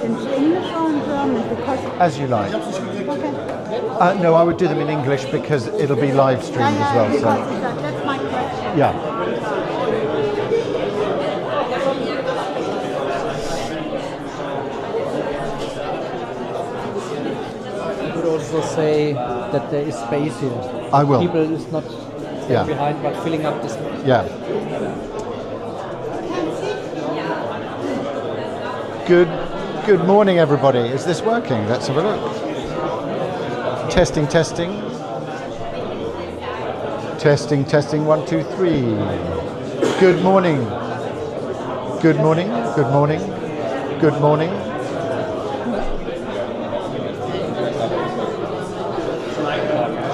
In English or in German? Because As you like. okay. No, I would do them in English because it'll be live streamed as well. So That's my question. yeah. You could also say that there is space here. I will. People is not standing behind, but filling up this. Yeah. Good morning, everybody. Is this working? Let's have a look. Testing. Testing. 1, 2, 3. Good morning.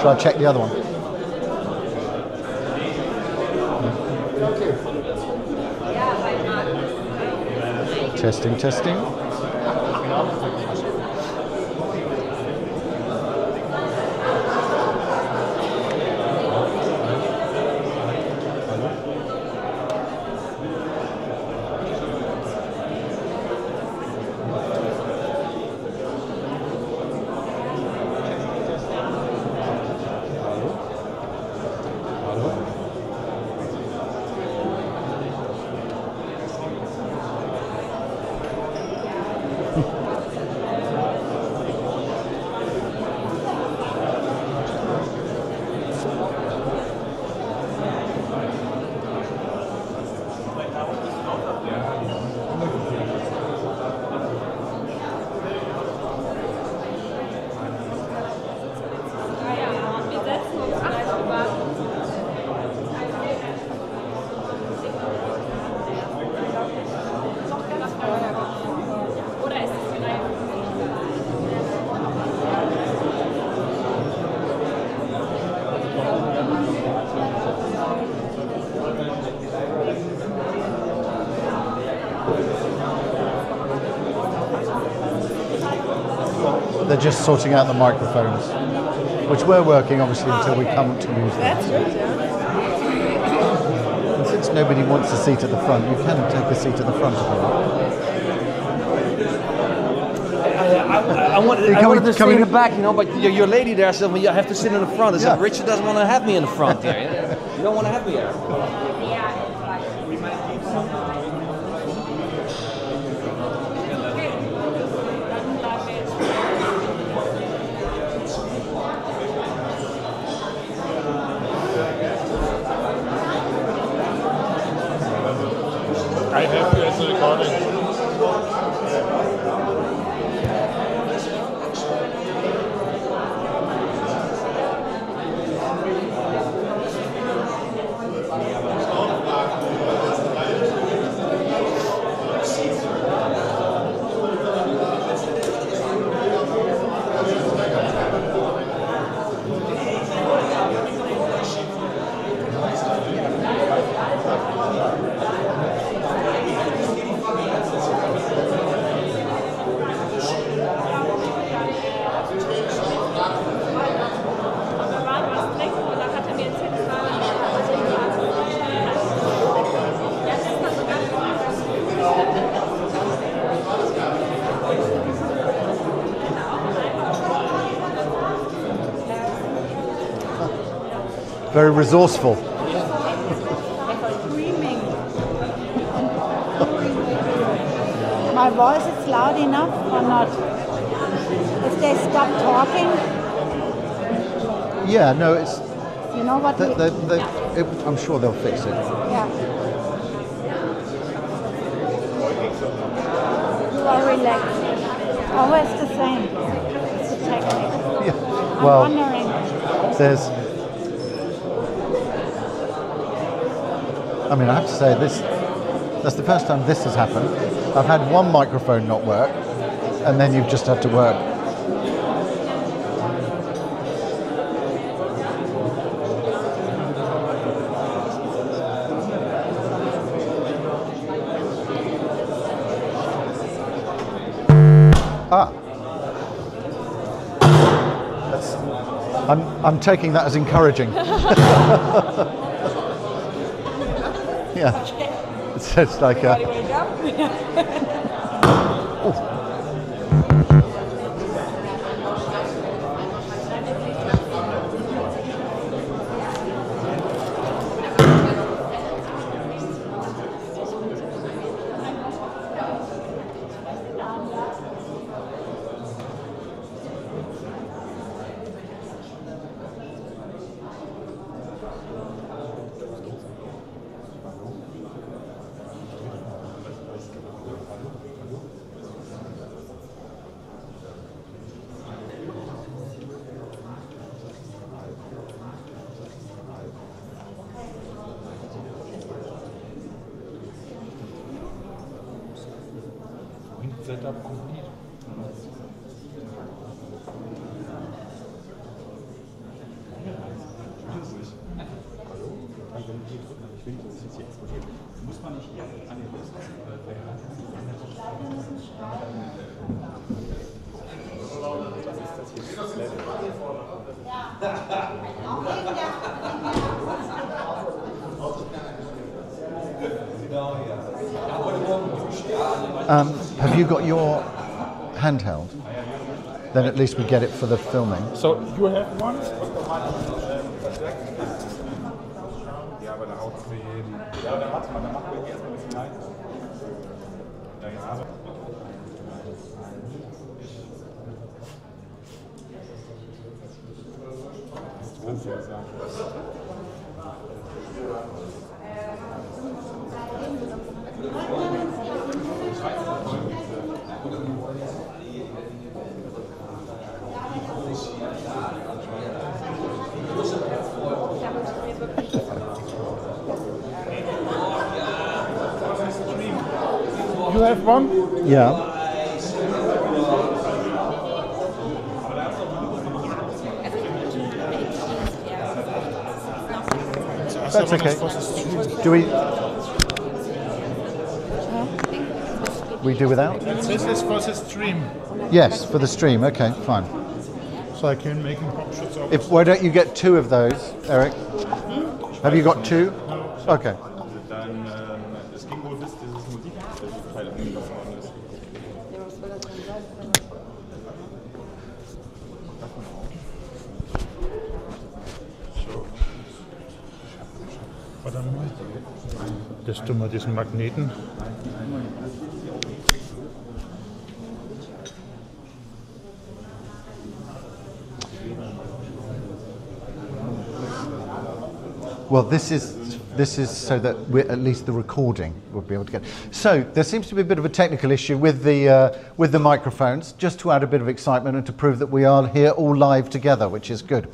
Shall I check the other one? Testing. They're just sorting out the microphones, which we're working obviously until we come to use them. That's good, yeah. And since nobody wants a seat at the front, you can take a seat at the front if you like. I wanted to sit in the back, but your lady there said, well, you have to sit in the front. I said, Richard doesn't want to have me in the front here. You don't want to have me here. I have you as a recording. Very resourceful. Screaming. My voice is loud enough or not? If they stop talking, Yeah, no, it's. you know what? I'm sure they'll fix it. Yeah. You are relaxed. Always the same. It's a technique. Yeah. I'm Well, wondering. there's. I mean, I have to say that's the first time this has happened. I've had one microphone not work, and then you've just had to work. I'm taking that as encouraging. Yeah. It's like a... Setup complete. Have you got your handheld? Then at least we get it for the filming. So you have one? You have one? Yeah. That's okay. Do we do without? This is for the stream. Yes, for the stream. Okay, fine. So I can make pop shots of If why don't you get two of those, Eric? Have you got two? Okay. Dann, es ging wohl bis dieses Musikteil angepasst worden ist. Warte mal. Lässt du mal diesen Magneten? Well, this is so that at least the recording will be able to get. So there seems to be a bit of a technical issue with the microphones, just to add a bit of excitement and to prove that we are here all live together, which is good.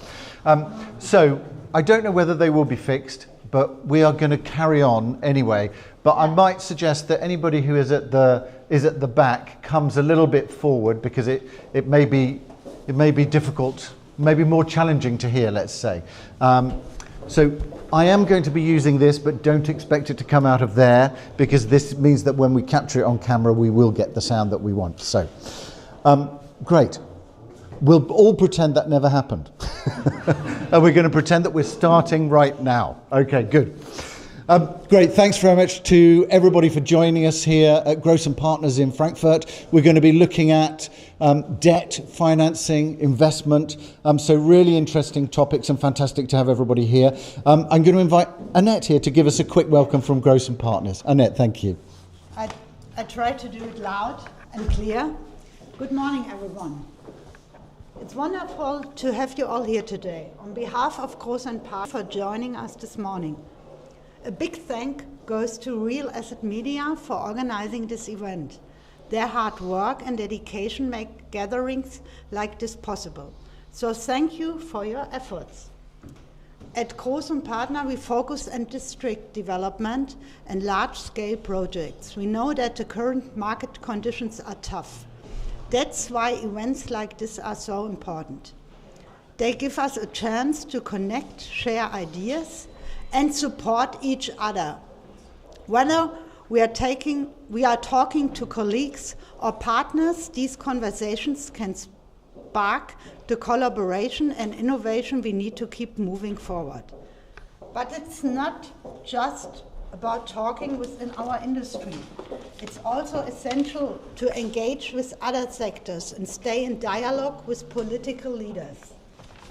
So I don't know whether they will be fixed, but we are going to carry on anyway. But I might suggest that anybody who is at the back comes a little bit forward, because it may be difficult, maybe more challenging to hear, let's say. So I am going to be using this, but don't expect it to come out of there, because this means that when we capture it on camera, we will get the sound that we want. So, great. We'll all pretend that never happened. And we're going to pretend that we're starting right now. Okay, good. Great, thanks very much to everybody for joining us here at Gross & Partners in Frankfurt. We're going to be looking at debt, financing, investment, so really interesting topics, and fantastic to have everybody here. I'm going to invite Annette here to give us a quick welcome from Gross & Partners. Annette, thank you. I try to do it loud and clear. Good morning, everyone. It's wonderful to have you all here today. On behalf of Gross & Partners for joining us this morning. A big thank goes to Real Asset Media for organizing this event. Their hard work and dedication make gatherings like this possible. So thank you for your efforts. At Gross & Partner, we focus on district development and large-scale projects. We know that the current market conditions are tough. That's why events like this are so important. They give us a chance to connect, share ideas, and support each other. Whether we are talking to colleagues or partners, these conversations can spark the collaboration and innovation we need to keep moving forward. But it's not just about talking within our industry. It's also essential to engage with other sectors and stay in dialogue with political leaders.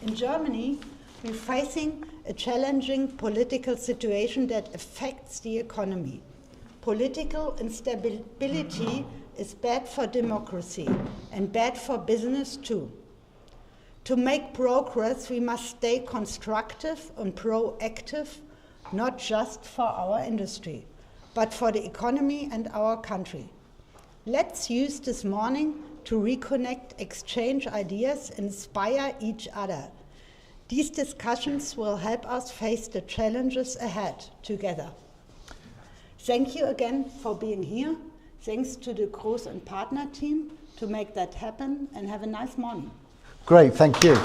In Germany, we're facing a challenging political situation that affects the economy. Political instability is bad for democracy and bad for business too. To make progress, we must stay constructive and proactive, not just for our industry, but for the economy and our country. Let's use this morning to reconnect, exchange ideas, inspire each other. These discussions will help us face the challenges ahead together. Thank you again for being here. Thanks to the Groß and Partner team to make that happen, and have a nice morning. Great, thank you.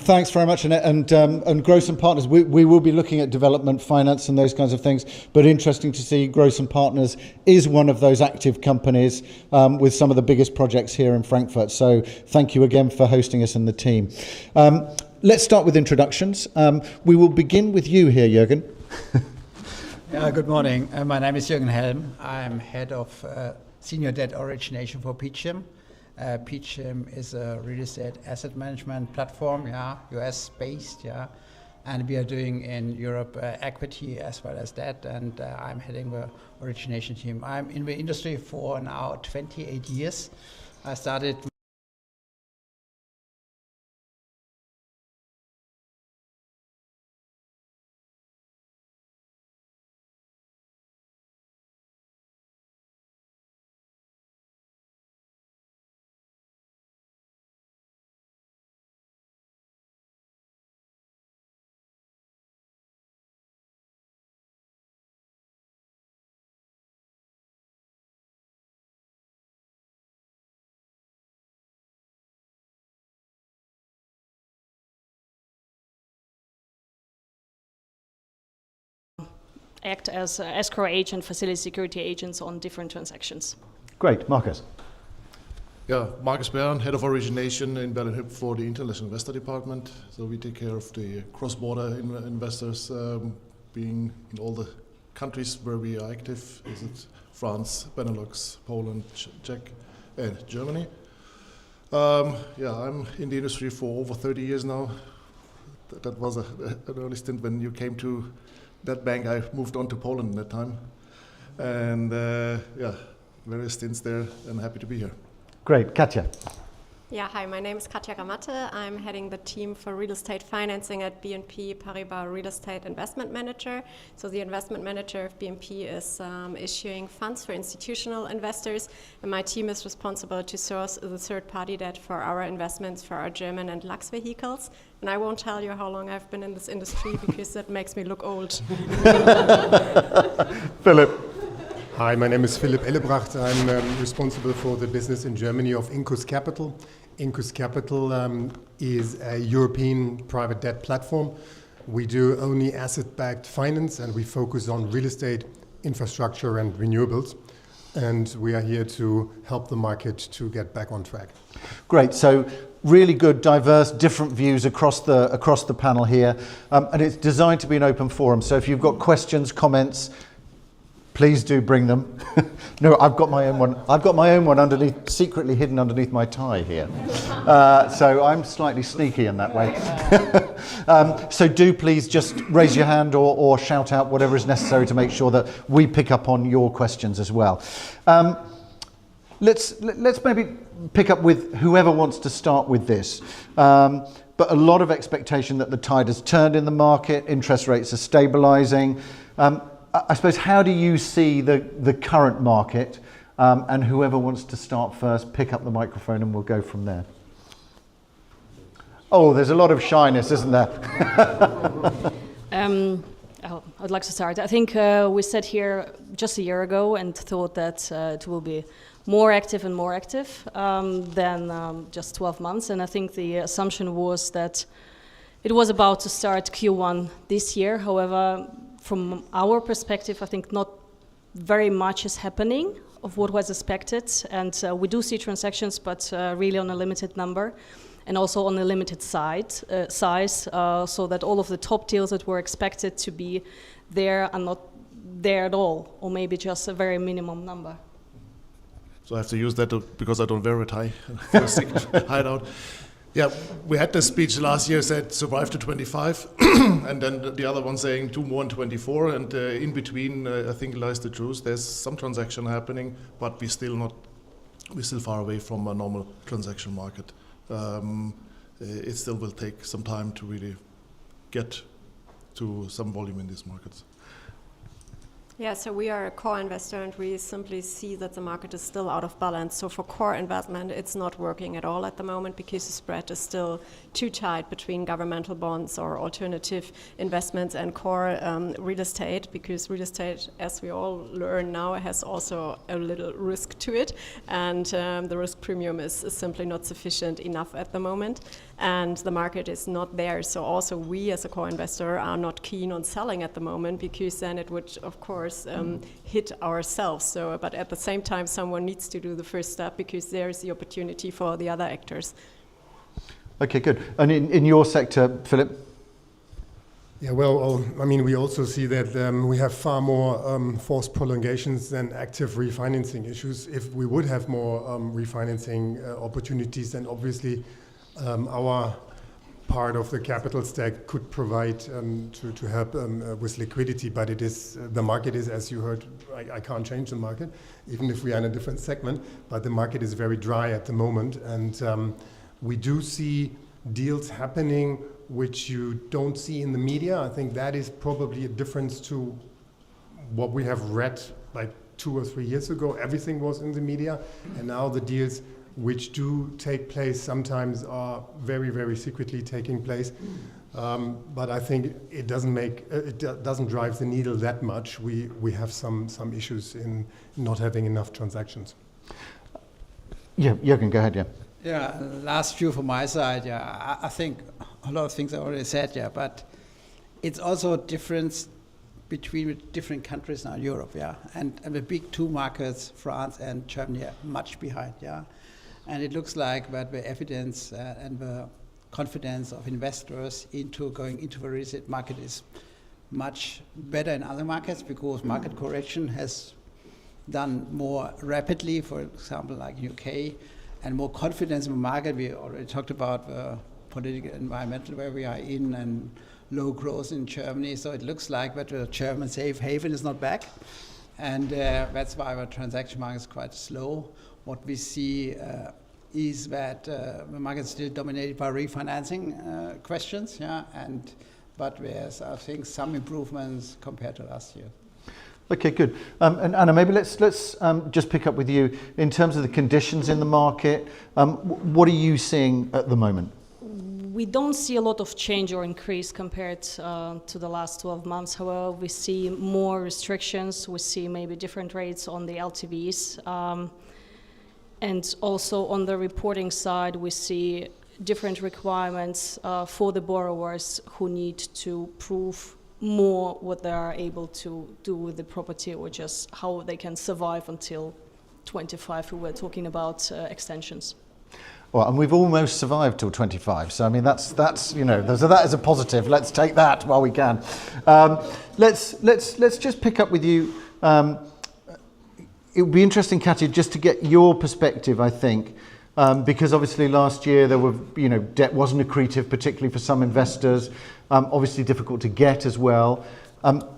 Thanks very much, Annette. And Groß and Partners, we will be looking at development finance and those kinds of things, but interesting to see Groß and Partners is one of those active companies with some of the biggest projects here in Frankfurt. So thank you again for hosting us and the team. Let's start with introductions. We will begin with you here, Jürgen. Good morning. My name is Jürgen Helm. I'm head of senior debt origination for Peacham. Peacham is a real estate asset management platform, US based, and we are doing in Europe equity as well as debt, and I'm heading the origination team. I'm in the industry for now 28 years. I started act as escrow agent, facility security agents on different transactions. Great, Marcus. Yeah, Marcus Bären, head of origination in Berlin Hüb for the International Investor Department. So we take care of the cross-border investors, being in all the countries where we are active. Is it France, Benelux, Poland, Czech, and Germany? I'm in the industry for over 30 years now. That was an early stint when you came to that bank. I moved on to Poland at that time, and various stints there, and happy to be here. Great, Katja. Yeah, hi, my name is Katja Ramatte. I'm heading the team for real estate financing at BNP Paribas Real Estate Investment Manager. So the investment manager of BNP is issuing funds for institutional investors, and my team is responsible to source the third-party debt for our investments for our German and Lux vehicles. And I won't tell you how long I've been in this industry because that makes me look old. Philip. Hi, my name is Philipp Ellebracht. I'm responsible for the business in Germany of Incus Capital. Incus Capital is a European private debt platform. We do only asset-backed finance, and we focus on real estate, infrastructure and renewables. And we are here to help the market to get back on track. Great, so really good, diverse, different views across the panel here. And it's designed to be an open forum. So if you've got questions, comments, please do bring them. No, I've got my own one. I've got my own one underneath, secretly hidden underneath my tie here. So I'm slightly sneaky in that way. So do please just raise your hand or shout out whatever is necessary to make sure that we pick up on your questions as well. Let's maybe pick up with whoever wants to start with this. But a lot of expectation that the tide has turned in the market, interest rates are stabilizing. I suppose, how do you see the current market? And whoever wants to start first, pick up the microphone and we'll go from there. Oh, there's a lot of shyness, isn't there? I'd like to start. I think we sat here just a year ago and thought that it will be more active than just 12 months. And I think the assumption was that it was about to start Q1 this year. However, from our perspective, I think not very much is happening of what was expected, and we do see transactions, but really on a limited number. and also on a limited size, so that all of the top deals that were expected to be there are not there at all, or maybe just a very minimum number. So I have to use that because I don't wear it high for a second hideout. Yeah, we had this speech last year said survive to 25, and then the other one saying 2 more in 24, and in between, I think lies the truth. There's some transaction happening, but we're still far away from a normal transaction market. It still will take some time to really get to some volume in these markets. Yeah, so we are a core investor and we simply see that the market is still out of balance. So for core investment, it's not working at all at the moment because the spread is still too tight between governmental bonds or alternative investments and core real estate, because real estate, as we all learn now, has also a little risk to it. And the risk premium is simply not sufficient enough at the moment. And the market is not there. So also we as a core investor are not keen on selling at the moment, because then it would, of course, hit ourselves. So, but at the same time, someone needs to do the first step, because there's the opportunity for the other actors. Okay, good. And in your sector, Philip? Yeah, well, I mean, we also see that we have far more forced prolongations than active refinancing issues. If we would have more refinancing opportunities, then obviously our part of the capital stack could provide to help with liquidity, but it is the market is, as you heard, I can't change the market, even if we are in a different segment, but the market is very dry at the moment, and we do see deals happening which you don't see in the media. I think that is probably a difference to what we have read like 2 or 3 years ago. Everything was in the media, and now the deals which do take place sometimes are very, very secretly taking place. But I think it doesn't drive the needle that much. We have some issues in not having enough transactions. Yeah, Jürgen, go ahead, yeah. Yeah, last view from my side, yeah, I think a lot of things I already said, yeah, but it's also a difference between different countries now in Europe, yeah, and the big 2 markets, France and Germany, are much behind, yeah. And it looks like that the evidence and the confidence of investors into going into the real estate market is much better in other markets, because market correction has done more rapidly, for example, like UK, and more confidence in the market. We already talked about the political environment where we are in and low growth in Germany. So it looks like that the German safe haven is not back. And that's why our transaction market is quite slow. What we see is that the market is still dominated by refinancing questions, yeah, but there's, I think, some improvements compared to last year. Okay, good. And Anna, maybe let's just pick up with you in terms of the conditions in the market. What are you seeing at the moment? We don't see a lot of change or increase compared to the last 12 months. However, we see more restrictions. We see maybe different rates on the LTVs. And also on the reporting side, we see different requirements for the borrowers who need to prove more what they are able to do with the property, or just how they can survive until 25. We were talking about extensions. Well, and we've almost survived till 25. So I mean, that's you know, so that is a positive. Let's take that while we can. Let's just pick up with you. It would be interesting, Katja, just to get your perspective, I think, because obviously last year there were, you know, debt wasn't accretive, particularly for some investors. Obviously difficult to get as well.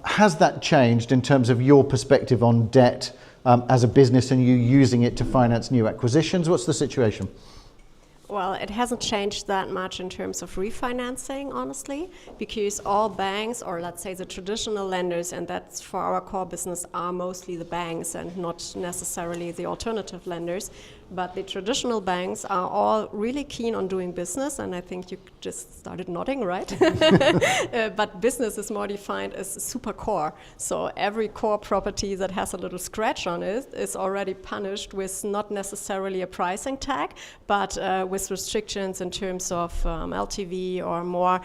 Has that changed in terms of your perspective on debt as a business and you using it to finance new acquisitions? What's the situation? Well, it hasn't changed that much in terms of refinancing, honestly, because all banks, or let's say the traditional lenders, and that's for our core business, are mostly the banks and not necessarily the alternative lenders. But the traditional banks are all really keen on doing business, and I think you just started nodding, right? But business is more defined as super core. So every core property that has a little scratch on it is already punished with not necessarily a pricing tag, but with with restrictions in terms of LTV or more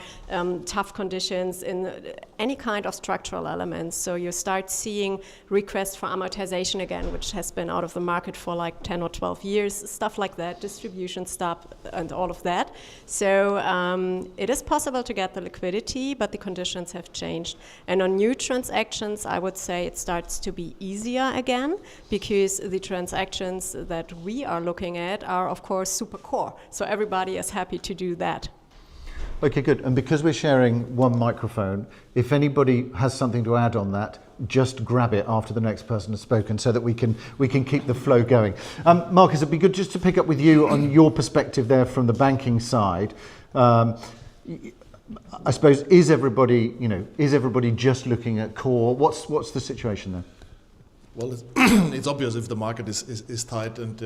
tough conditions in any kind of structural elements. So you start seeing requests for amortization again, which has been out of the market for like 10 or 12 years, stuff like that, distribution stuff and all of that. So it is possible to get the liquidity, but the conditions have changed. And on new transactions, I would say it starts to be easier again, because the transactions that we are looking at are, of course, super core. So everybody is happy to do that. Okay, good. And because we're sharing one microphone, if anybody has something to add on that, just grab it after the next person has spoken, so that we can keep the flow going. Marcus, it'd be good just to pick up with you on your perspective there from the banking side. I suppose, is everybody just looking at core? What's the situation there? Well, it's obvious if the market is tight and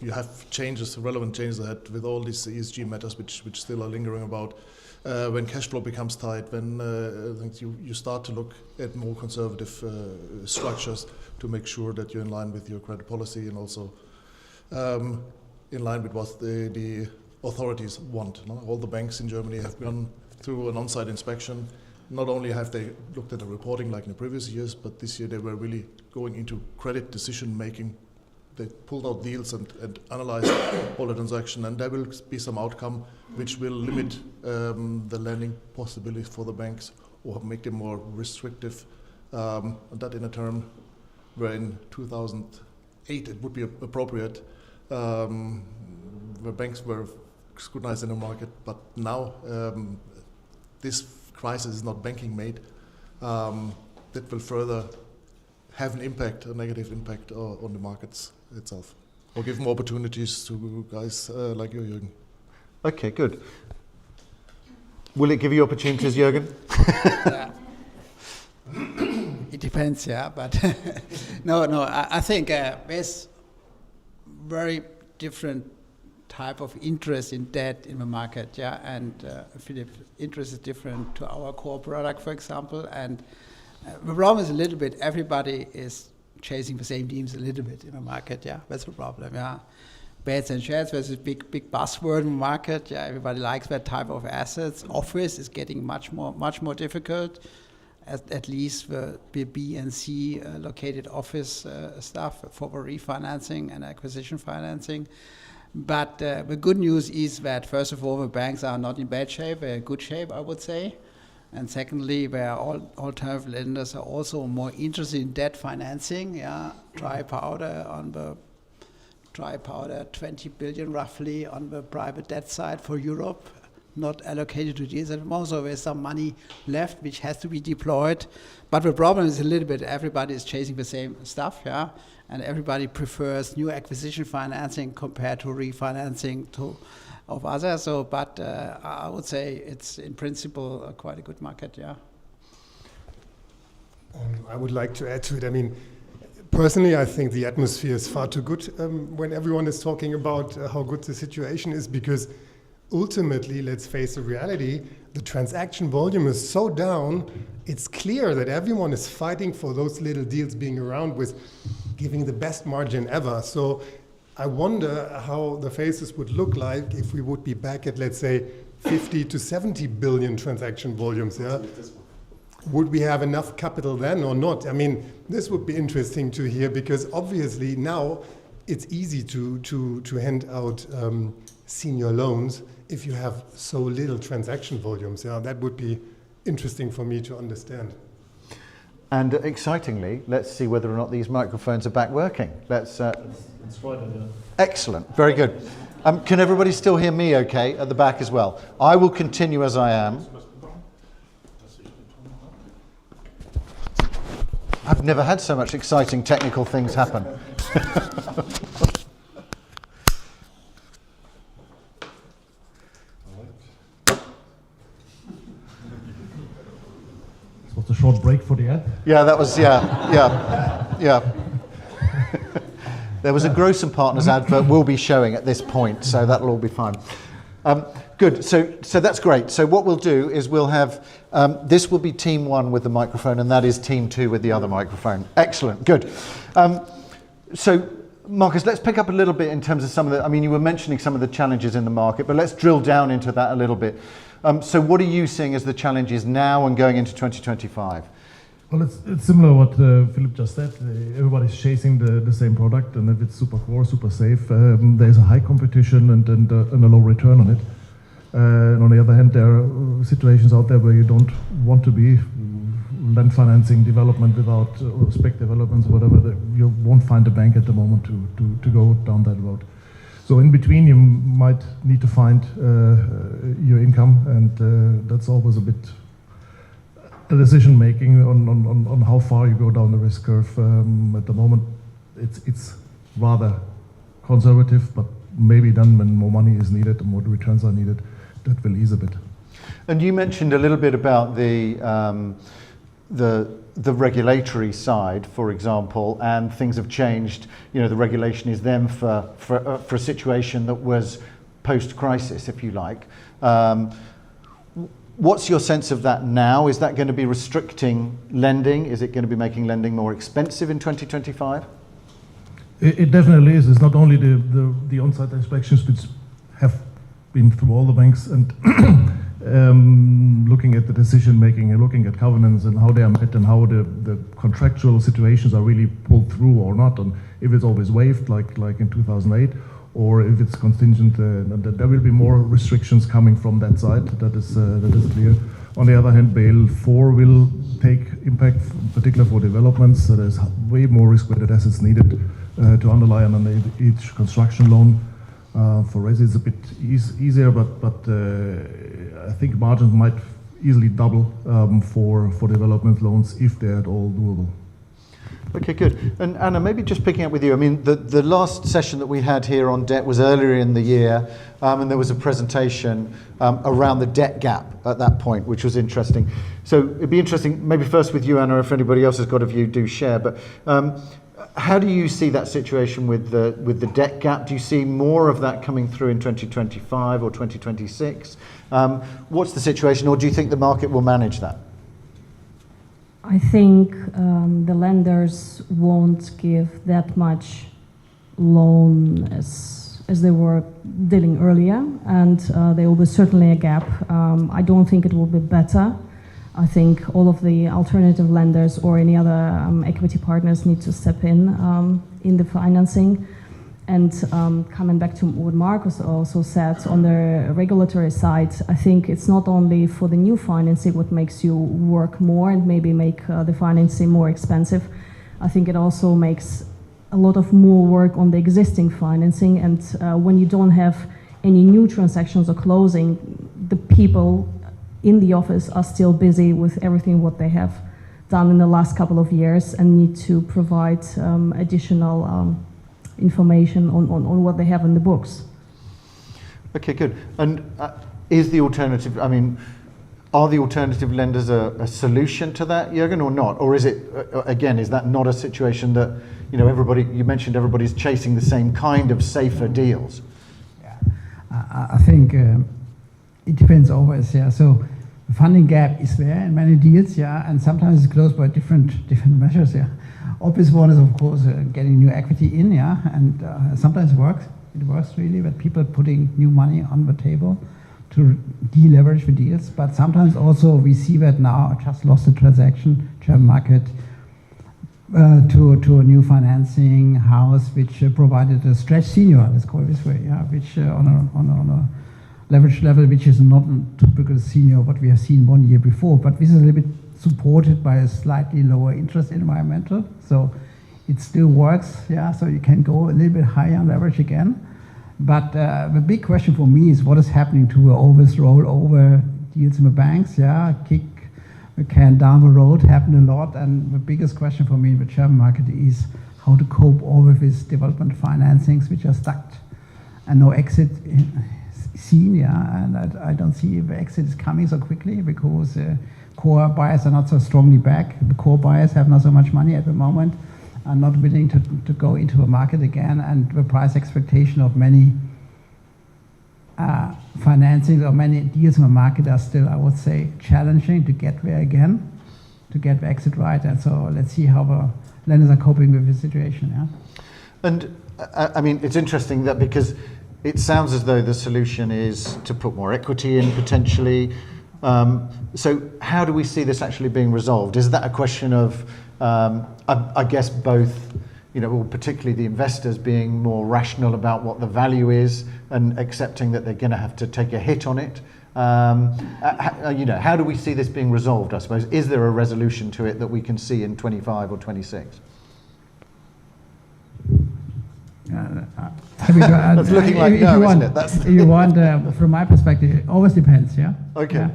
you have relevant changes ahead with all these ESG matters which still are lingering about. When cash flow becomes tight, when I think you start to look at more conservative structures to make sure that you're in line with your credit policy and also in line with what the authorities want. No? All the banks in Germany have gone through an on-site inspection. Not only have they looked at the reporting like in the previous years, but this year they were really going into credit decision making. They pulled out deals and analyzed all the transaction, and there will be some outcome which will limit the lending possibilities for the banks or make them more restrictive. And that in a term where in 2008 it would be appropriate, where banks were scrutinized in the market, but now this crisis is not banking made. That will further have an impact, a negative impact on the markets itself, or give more opportunities to guys like you, Jürgen. Okay, good. Will it give you opportunities, Jürgen? It depends, yeah, but no, I think there's very different type of interest in debt in the market, yeah, and Philip, interest is different to our core product, for example, and the problem is a little bit, everybody is chasing the same themes a little bit in the market, yeah, that's the problem, yeah. Beds and shares, there's a big buzzword in the market, yeah, everybody likes that type of assets. Office is getting much more difficult, at least the B and C located office stuff for the refinancing and acquisition financing. But the good news is that, first of all, the banks are not in bad shape, they're in good shape, I would say. And secondly, where all alternative lenders are also more interested in debt financing, yeah, dry powder, 20 billion roughly on the private debt side for Europe, not allocated to deals at the moment, so there's some money left which has to be deployed. But the problem is a little bit, everybody is chasing the same stuff, yeah, and everybody prefers new acquisition financing compared to refinancing of others. So, but I would say it's in principle quite a good market, yeah. I would like to add to it. I mean, personally, I think the atmosphere is far too good when everyone is talking about how good the situation is, because ultimately, let's face the reality, the transaction volume is so down, it's clear that everyone is fighting for those little deals being around with giving the best margin ever. So I wonder how the faces would look like if we would be back at, let's say, 50 to 70 billion transaction volumes. Yeah? Would we have enough capital then or not? I mean, this would be interesting to hear, because obviously now it's easy to hand out senior loans if you have so little transaction volumes. Yeah, that would be interesting for me to understand. And excitingly, let's see whether or not these microphones are back working. Let's. Excellent, very good. Can everybody still hear me okay at the back as well? I will continue as I am. I've never had so much exciting technical things happen. Was a short break for the ad? Yeah, that was, yeah. There was a Gross & Partners advert we'll be showing at this point, so that'll all be fine. Good, so that's great. So what we'll do is we'll have, this will be team one with the microphone, and that is team two with the other microphone. Excellent, good. So Marcus, let's pick up a little bit in terms of some of the, I mean, you were mentioning some of the challenges in the market, but let's drill down into that a little bit. So what are you seeing as the challenges now and going into 2025? Well, it's similar to what Philip just said. Everybody's chasing the same product, and if it's super core, super safe, there's a high competition and a low return on it. And on the other hand, there are situations out there where you don't want to be. Land financing, development without spec developments, whatever, you won't find a bank at the moment to go down that road. So in between, you might need to find your income, and that's always a bit a decision making on how far you go down the risk curve. At the moment, it's rather conservative, but maybe then when more money is needed and more returns are needed, that will ease a bit. And you mentioned a little bit about the regulatory side, for example, and things have changed. You know, the regulation is then for a situation that was post-crisis, if you like. What's your sense of that now? Is that going to be restricting lending? Is it going to be making lending more expensive in 2025? It definitely is. It's not only the on-site inspections, which have been through all the banks, and looking at the decision making and looking at governance and how they are met and how the contractual situations are really pulled through or not, and if it's always waived like in 2008, or if it's contingent. There will be more restrictions coming from that side. That is clear. On the other hand, Basel IV will take impact, particularly for developments. So there's way more risk-weighted assets needed to underlie on each construction loan. For resi, it's a bit easier, but I think margins might easily double for development loans if they're at all doable. Okay, good. And Anna, maybe just picking up with you. I mean, the last session that we had here on debt was earlier in the year, and there was a presentation around the debt gap at that point, which was interesting. So it'd be interesting, maybe first with you, Anna, if anybody else has got a view, do share. But how do you see that situation with the debt gap? Do you see more of that coming through in 2025 or 2026? What's the situation, or do you think the market will manage that? I think the lenders won't give that much loan as they were dealing earlier, and there will be certainly a gap. I don't think it will be better. I think all of the alternative lenders or any other equity partners need to step in the financing. And coming back to what Marcus also said, on the regulatory side, I think it's not only for the new financing what makes you work more and maybe make the financing more expensive. I think it also makes a lot of more work on the existing financing. And when you don't have any new transactions or closing, the people in the office are still busy with everything what they have done in the last couple of years and need to provide additional information on what they have in the books. Okay, good. And is the alternative, I mean, are the alternative lenders a solution to that, Jürgen, or not? Or is it, again, is that not a situation that, you know, you mentioned everybody's chasing the same kind of safer deals? Yeah, I think it depends always, yeah. So the funding gap is there in many deals, yeah, and sometimes it's closed by different measures, yeah. Obvious one is, of course, getting new equity in, yeah, and sometimes it works really, but people putting new money on the table to deleverage the deals. But sometimes also we see that now, I just lost a transaction, German market, to a new financing house, which provided a stretch senior, let's call it this way, yeah, which on a leverage level, which is not a typical senior what we have seen 1 year before, but this is a little bit supported by a slightly lower interest environmental, so it still works, yeah, so you can go a little bit higher on leverage again. But the big question for me is what is happening to all this rollover deals in the banks, yeah, kick the can down the road, happen a lot, and the biggest question for me in the German market is how to cope all with these development financings which are stuck and no exit seen, yeah, and I don't see if the exit is coming so quickly because core buyers are not so strongly back. The core buyers have not so much money at the moment, are not willing to go into the market again, and the price expectation of many financings or many deals in the market are still, I would say, challenging to get there again, to get the exit right. And so let's see how the lenders are coping with the situation. Yeah. And I mean, it's interesting that because it sounds as though the solution is to put more equity in potentially. So how do we see this actually being resolved? Is that a question of, I guess, both, or particularly the investors being more rational about what the value is and accepting that they're going to have to take a hit on it? How do we see this being resolved, I suppose? Is there a resolution to it that we can see in 25 or 26? That's looking like no, isn't it? If you want, from my perspective, it always depends, yeah? Okay.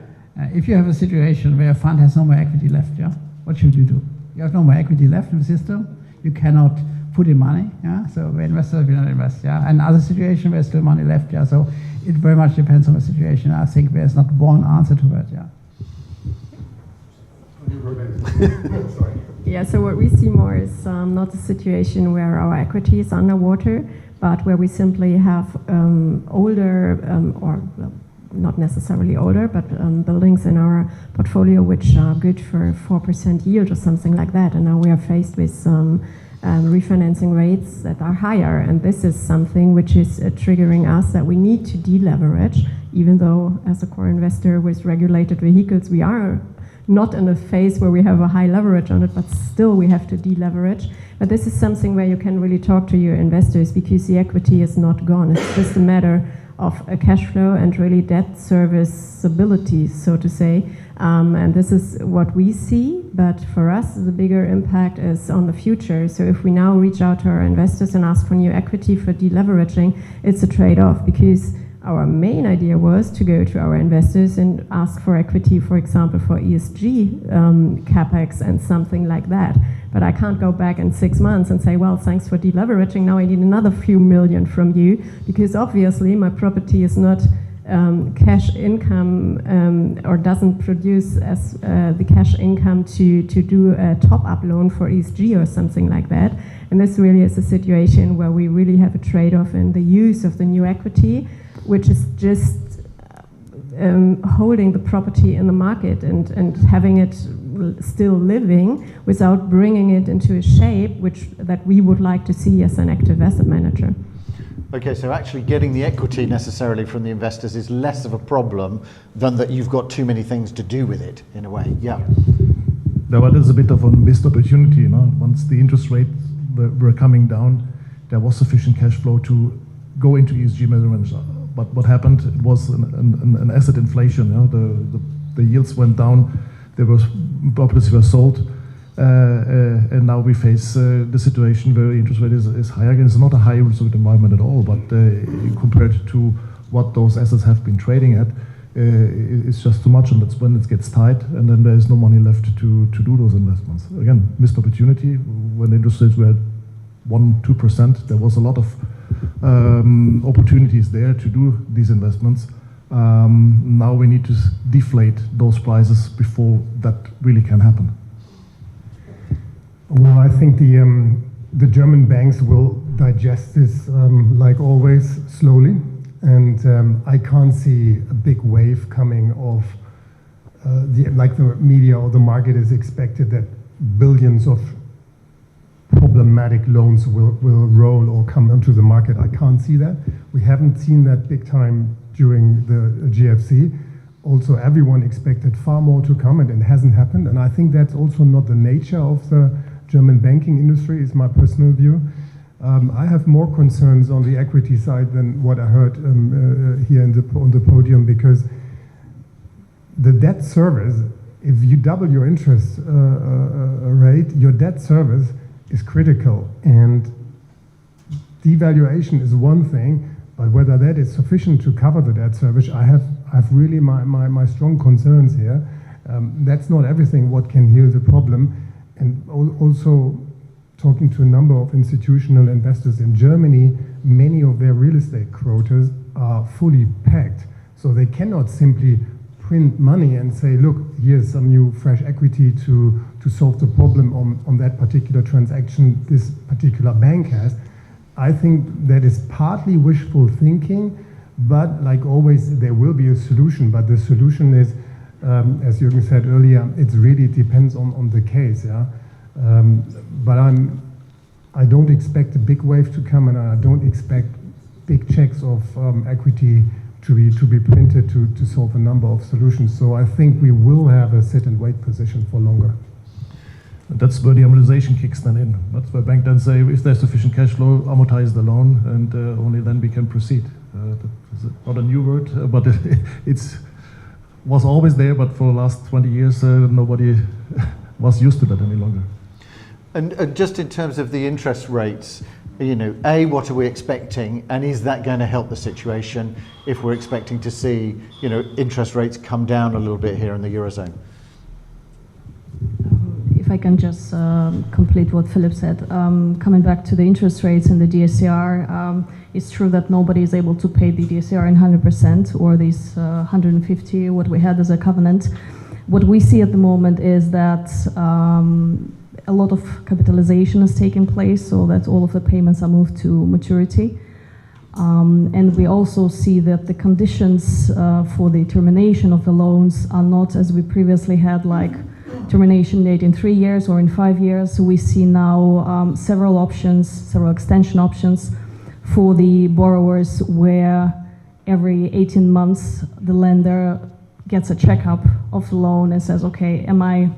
If you have a situation where a fund has no more equity left, yeah, what should you do? You have no more equity left in the system, you cannot put in money, yeah? So the investors will not invest, yeah? And other situation where there's still money left, yeah? So it very much depends on the situation. I think there's not one answer to it, yeah? Sorry. Yeah, so what we see more is not a situation where our equity is underwater, but where we simply have older, or well, not necessarily older, but buildings in our portfolio which are good for 4% yield or something like that. And now we are faced with refinancing rates that are higher. And this is something which is triggering us that we need to deleverage, even though as a core investor with regulated vehicles, we are not in a phase where we have a high leverage on it, but still we have to deleverage. But this is something where you can really talk to your investors because the equity is not gone. It's just a matter of a cash flow and really debt serviceability, so to say. And this is what we see, but for us the bigger impact is on the future. So if we now reach out to our investors and ask for new equity for deleveraging, it's a trade-off because our main idea was to go to our investors and ask for equity, for example, for ESG capex and something like that. But I can't go back in 6 months and say, well, thanks for deleveraging, now I need another few million from you, because obviously my property is not cash income or doesn't produce as the cash income to do a top-up loan for ESG or something like that. And this really is a situation where we really have a trade-off in the use of the new equity, which is just holding the property in the market and having it still living without bringing it into a shape that we would like to see as an active asset manager. Okay, so actually getting the equity necessarily from the investors is less of a problem than that you've got too many things to do with it, in a way. Yeah. There was a bit of a missed opportunity. Once the interest rates were coming down, there was sufficient cash flow to go into ESG measurements. But what happened, it was an asset inflation. The yields went down, properties were sold, and now we face the situation where interest rate is higher again. It's not a high interest rate environment at all, but compared to what those assets have been trading at, it's just too much, and that's when it gets tight, and then there is no money left to do those investments. Again, missed opportunity. When the interest rates were at 1-2%, there was a lot of opportunities there to do these investments. Now we need to deflate those prices before that really can happen. Well, I think the German banks will digest this, like always, slowly. And I can't see a big wave coming of, like the media or the market is expected that billions of problematic loans will roll or come onto the market. I can't see that. We haven't seen that big time during the GFC. Also, everyone expected far more to come, and it hasn't happened. And I think that's also not the nature of the German banking industry, is my personal view. I have more concerns on the equity side than what I heard here on the podium, because the debt service, if you double your interest rate, your debt service is critical, and devaluation is one thing, but whether that is sufficient to cover the debt service, I have really my strong concerns here. That's not everything what can heal the problem. And also talking to a number of institutional investors in Germany, many of their real estate quotas are fully packed, so they cannot simply print money and say, look, here's some new fresh equity to solve the problem on that particular transaction this particular bank has. I think that is partly wishful thinking, but like always, there will be a solution. But the solution is, as Jürgen said earlier, it really depends on the case. Yeah, but I don't expect a big wave to come, and I don't expect big checks of equity to be printed to solve a number of solutions. So I think we will have a sit and wait position for longer. That's where the amortization kicks then in. That's where bank then say, if there's sufficient cash flow, amortize the loan, and only then we can proceed. That's not a new word, but it's was always there, but for the last 20 years, nobody was used to that any longer. And just in terms of the interest rates, you know, A, what are we expecting, and is that going to help the situation if we're expecting to see, you know, interest rates come down a little bit here in the Eurozone? If I can just complete what Philip said, coming back to the interest rates and the DSCR, it's true that nobody is able to pay the DSCR in 100% or these 150, what we had as a covenant. What we see at the moment is that a lot of capitalization is taking place, so that all of the payments are moved to maturity. And we also see that the conditions for the termination of the loans are not as we previously had, like termination date in 3 years or in 5 years. So we see now several options, several extension options for the borrowers, where every 18 months the lender gets a checkup of the loan and says, okay, am I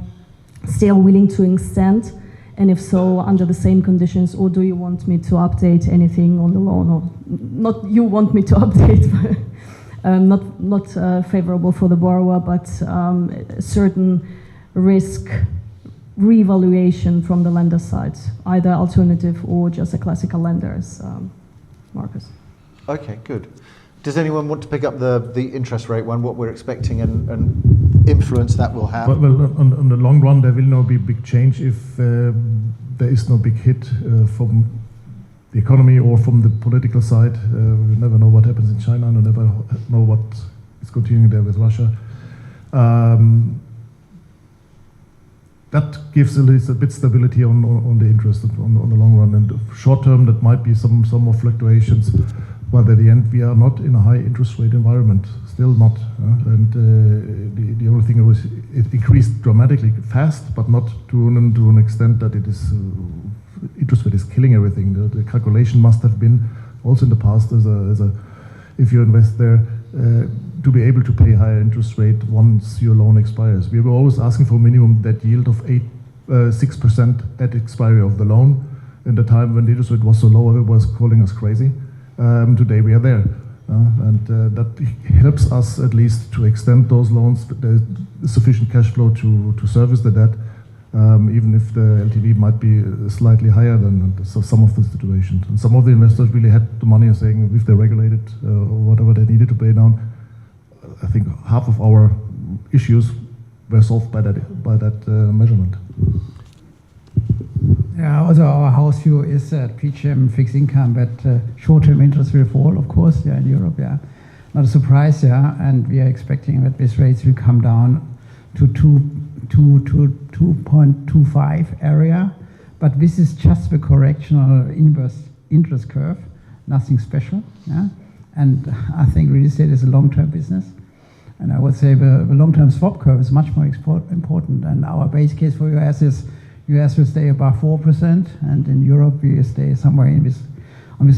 still willing to extend? And if so, under the same conditions, or do you want me to update anything on the loan? Or not you want me to update, not favorable for the borrower, but a certain risk reevaluation from the lender side, either alternative or just a classical lenders, Marcus. Okay, good. Does anyone want to pick up the interest rate one, what we're expecting and influence that will have? Well, on the long run, there will not be big change if there is no big hit from the economy or from the political side. We never know what happens in China, and we never know what is continuing there with Russia. That gives a bit stability on the interest on the long run, and short term that might be some more fluctuations. But at the end, we are not in a high interest rate environment, still not. And the only thing was it increased dramatically fast, but not to an extent that it is interest rate is killing everything. The calculation must have been also in the past as a if you invest there to be able to pay higher interest rate once your loan expires. We were always asking for a minimum debt yield of 6% at expiry of the loan. In the time when the interest rate was so low, everyone was calling us crazy. Today we are there, and that helps us at least to extend those loans. But there's sufficient cash flow to service the debt, even if the LTV might be slightly higher than some of the situations. And some of the investors really had the money, saying if they regulated or whatever they needed to pay down. I think half of our issues were solved by that measurement. Yeah, also our house view is that PGM fixed income, but short-term interest will fall, of course, yeah, in Europe, yeah. Not a surprise, yeah, and we are expecting that these rates will come down to 2.25 area, but this is just the correctional inverse interest curve, nothing special, yeah. And I think real estate is a long-term business, and I would say the long-term swap curve is much more important, and our base case for US is US will stay above 4%, and in Europe we stay somewhere on this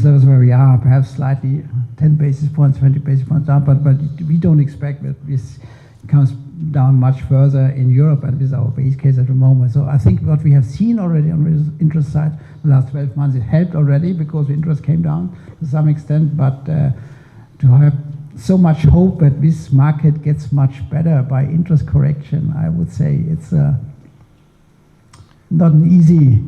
levels where we are, perhaps slightly 10 basis points, 20 basis points down, but we don't expect that this comes down much further in Europe, and this is our base case at the moment. So I think what we have seen already on the interest side the last 12 months, it helped already because the interest came down to some extent, but to have so much hope that this market gets much better by interest correction, I would say it's not an easy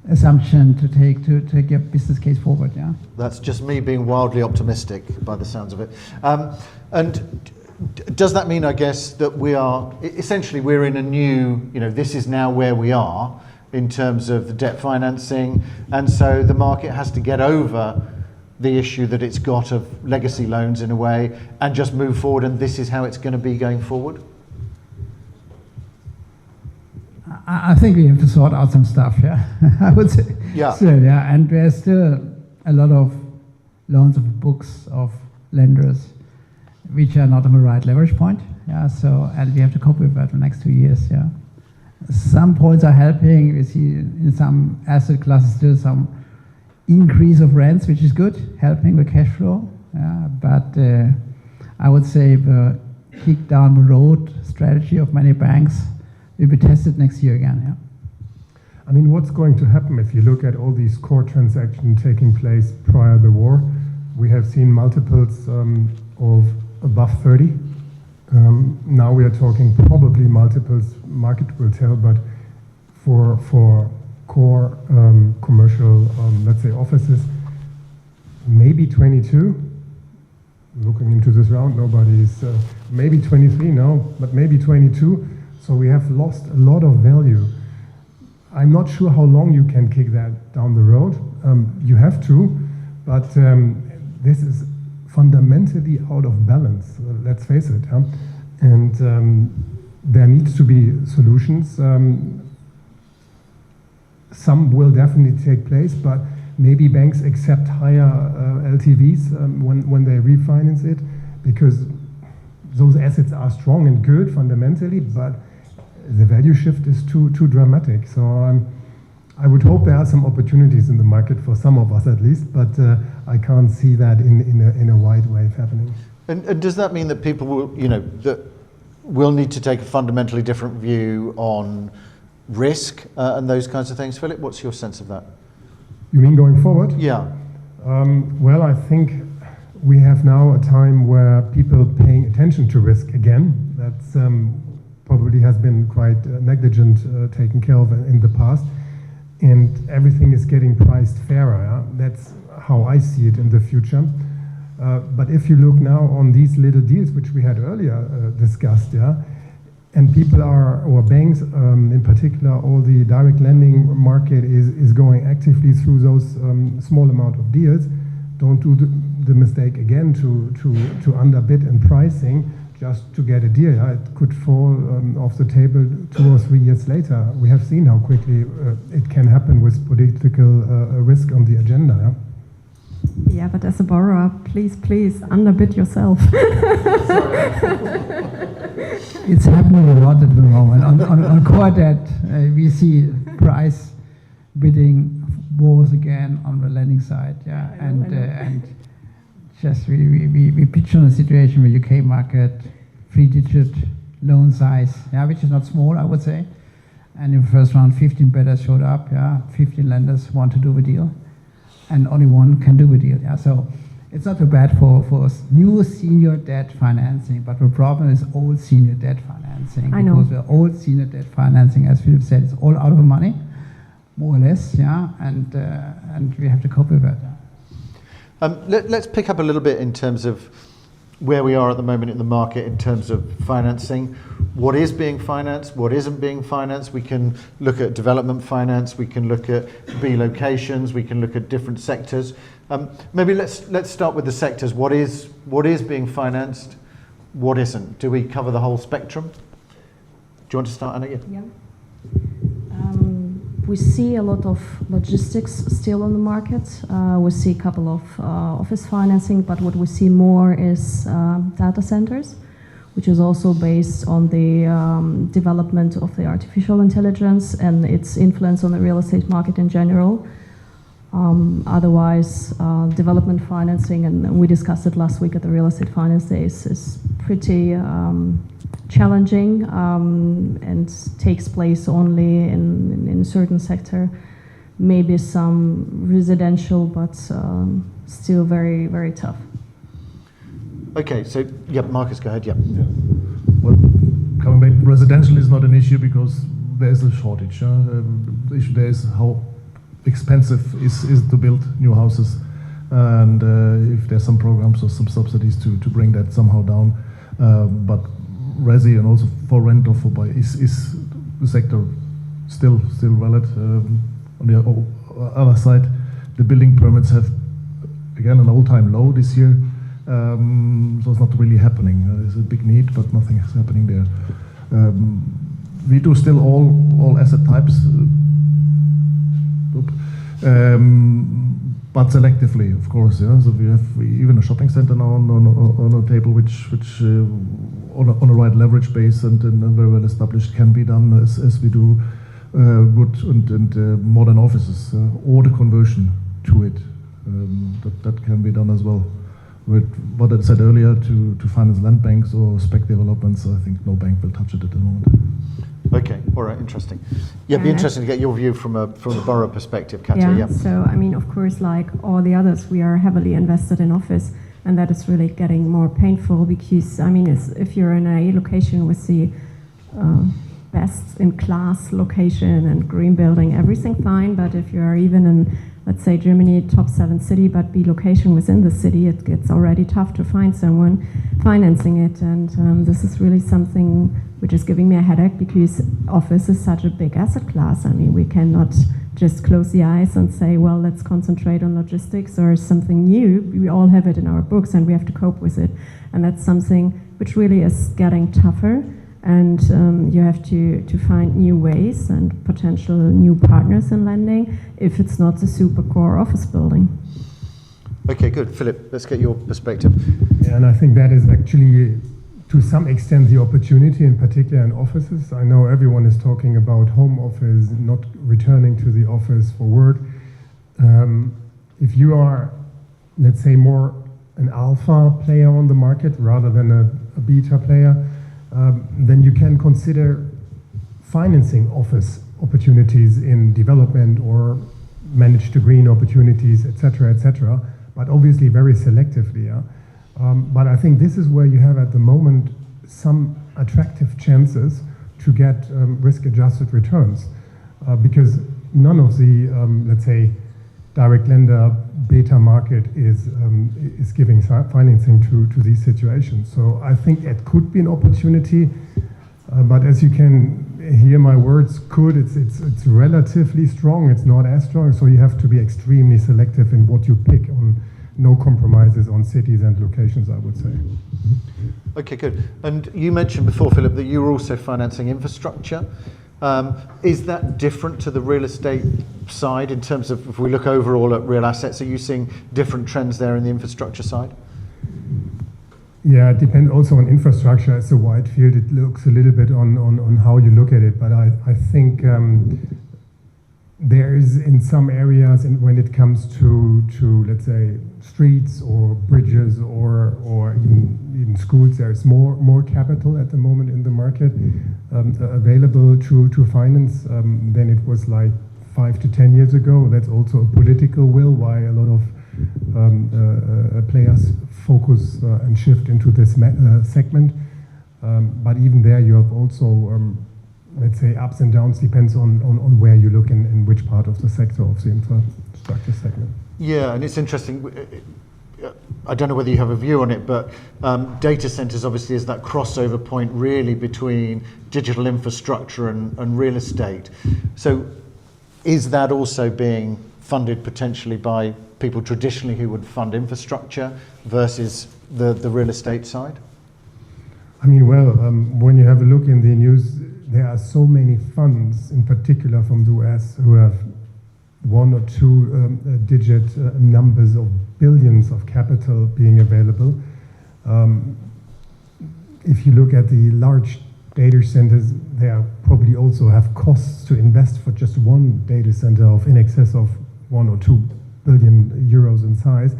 assumption to take to take a business case forward, yeah. That's just me being wildly optimistic by the sounds of it. And does that mean, I guess, that we're in a new, this is now where we are in terms of the debt financing, and so the market has to get over the issue that it's got of legacy loans in a way and just move forward, and this is how it's going to be going forward? I think we have to sort out some stuff, yeah. I would say. Yeah. Still, yeah, and there's still a lot of loans of books of lenders which are not on the right leverage point, yeah. So, and we have to cope with that for the next 2 years, yeah. Some points are helping. We see in some asset classes still some increase of rents, which is good, helping the cash flow. But I would say the kick down the road strategy of many banks will be tested next year again. Yeah. I mean, what's going to happen if you look at all these core transactions taking place prior to the war? We have seen multiples of above 30. Now we are talking probably multiples, market will tell, but for core commercial, let's say offices, maybe 22. Looking into this round, nobody's, maybe 23, no, but maybe 22. So we have lost a lot of value. I'm not sure how long you can kick that down the road. You have to, but this is fundamentally out of balance, let's face it. And there needs to be solutions. Some will definitely take place, but maybe banks accept higher LTVs when they refinance it, because those assets are strong and good fundamentally, but the value shift is too dramatic. So I would hope there are some opportunities in the market for some of us at least, but I can't see that in a wide wave happening. And does that mean that people will, that will need to take a fundamentally different view on risk and those kinds of things? Philip, what's your sense of that? You mean going forward? Yeah. Well, I think we have now a time where people paying attention to risk again. That's probably has been quite negligent taken care of in the past. And everything is getting priced fairer. Yeah? That's how I see it in the future. But if you look now on these little deals, which we had earlier discussed, yeah, and people are, or banks in particular, all the direct lending market is going actively through those small amount of deals. Don't do the mistake again to underbid in pricing just to get a deal. Yeah? It could fall off the table 2 or 3 years later. We have seen how quickly it can happen with political risk on the agenda. Yeah? Yeah, but as a borrower, please underbid yourself. It's happening a lot at the moment. On core debt, we see price bidding wars again on the lending side. Yeah, and just we picture a situation where UK market 3-digit loan size, yeah, which is not small, I would say. And in the first round, 15 bidders showed up. Yeah, 15 lenders want to do a deal, and only one can do a deal. Yeah, so it's not too bad for new senior debt financing, but the problem is old senior debt financing. I know. Because the old senior debt financing, as Philip said, is all out of the money, more or less. Yeah, and we have to cope with that. Let's pick up a little bit in terms of where we are at the moment in the market in terms of financing. What is being financed, what isn't being financed. We can look at development finance, we can look at B locations, we can look at different sectors. Maybe let's start with the sectors. What is being financed, what isn't? Do we cover the whole spectrum? Do you want to start, Anna? Yeah. We see a lot of logistics still on the market. We see a couple of office financing, but what we see more is data centers, which is also based on the development of the artificial intelligence and its influence on the real estate market in general. Otherwise, development financing, and we discussed it last week at the Real Estate Finance Days, is pretty challenging and takes place only in a certain sector. Maybe some residential, but still very, very tough. Okay, so yeah, Marcus, go ahead. Yeah. Well, coming back, residential is not an issue because there is a shortage. The issue there is how expensive is to build new houses, and if there's some programs or some subsidies to bring that somehow down. But resi and also for rent or for buy is the sector still valid. On the other side, the building permits have again an all-time low this year, so it's not really happening. There's a big need, but nothing is happening there. We do still all asset types. but selectively, of course. Yeah. So we have even a shopping center now on a table, which on a right leverage base and very well established can be done as we do wood and modern offices, or the conversion to it. That can be done as well. With what I said earlier, to finance land banks or spec developments, I think no bank will touch it at the moment. Okay, all right, interesting. Yeah, it'd be interesting to get your view from the borough perspective, Katja. Yeah, so I mean, of course, like all the others, we are heavily invested in office, and that is really getting more painful because, I mean, if you're in a location with the best in class location and green building, everything fine, but if you're even in, let's say, Germany, top 7 city, but be location within the city, it gets already tough to find someone financing it. And this is really something which is giving me a headache because office is such a big asset class. I mean, we cannot just close the eyes and say, well, let's concentrate on logistics or something new. We all have it in our books and we have to cope with it. And that's something which really is getting tougher. And you have to find new ways and potential new partners in lending if it's not the super core office building. Okay, good. Philip, let's get your perspective. Yeah, and I think that is actually, to some extent, the opportunity, in particular in offices. I know everyone is talking about home office, not returning to the office for work. If you are, let's say, more an alpha player on the market rather than a beta player, then you can consider financing office opportunities in development or managed to green opportunities, etc., but obviously very selectively. Yeah? But I think this is where you have at the moment some attractive chances to get risk-adjusted returns, because none of the, let's say, direct lender beta market is giving financing to these situations. So I think it could be an opportunity, but as you can hear my words, it's relatively strong. It's not as strong, so you have to be extremely selective in what you pick. On no compromises on cities and locations, I would say. Okay, good. And you mentioned before, Philip, that you were also financing infrastructure. Is that different to the real estate side in terms of, if we look overall at real assets, are you seeing different trends there in the infrastructure side? Yeah, it depends also on infrastructure. It's a wide field. It looks a little bit on how you look at it, but I think there is in some areas, and when it comes to let's say streets or bridges or even schools, there is more capital at the moment in the market available to finance than it was like 5 to 10 years ago. That's also a political will why a lot of players focus and shift into this segment. But even there, you have also let's say ups and downs, depends on where you look in which part of the sector of the infrastructure segment. Yeah, and it's interesting. I don't know whether you have a view on it, but data centers obviously is that crossover point really between digital infrastructure and real estate. So is that also being funded potentially by people traditionally who would fund infrastructure versus the real estate side? I mean, well, when you have a look in the news, there are so many funds, in particular from the US, who have 1 or 2 digit numbers of billions of capital being available. If you look at the large data centers, they probably also have costs to invest for just one data center of in excess of 1 or 2 billion euros in size.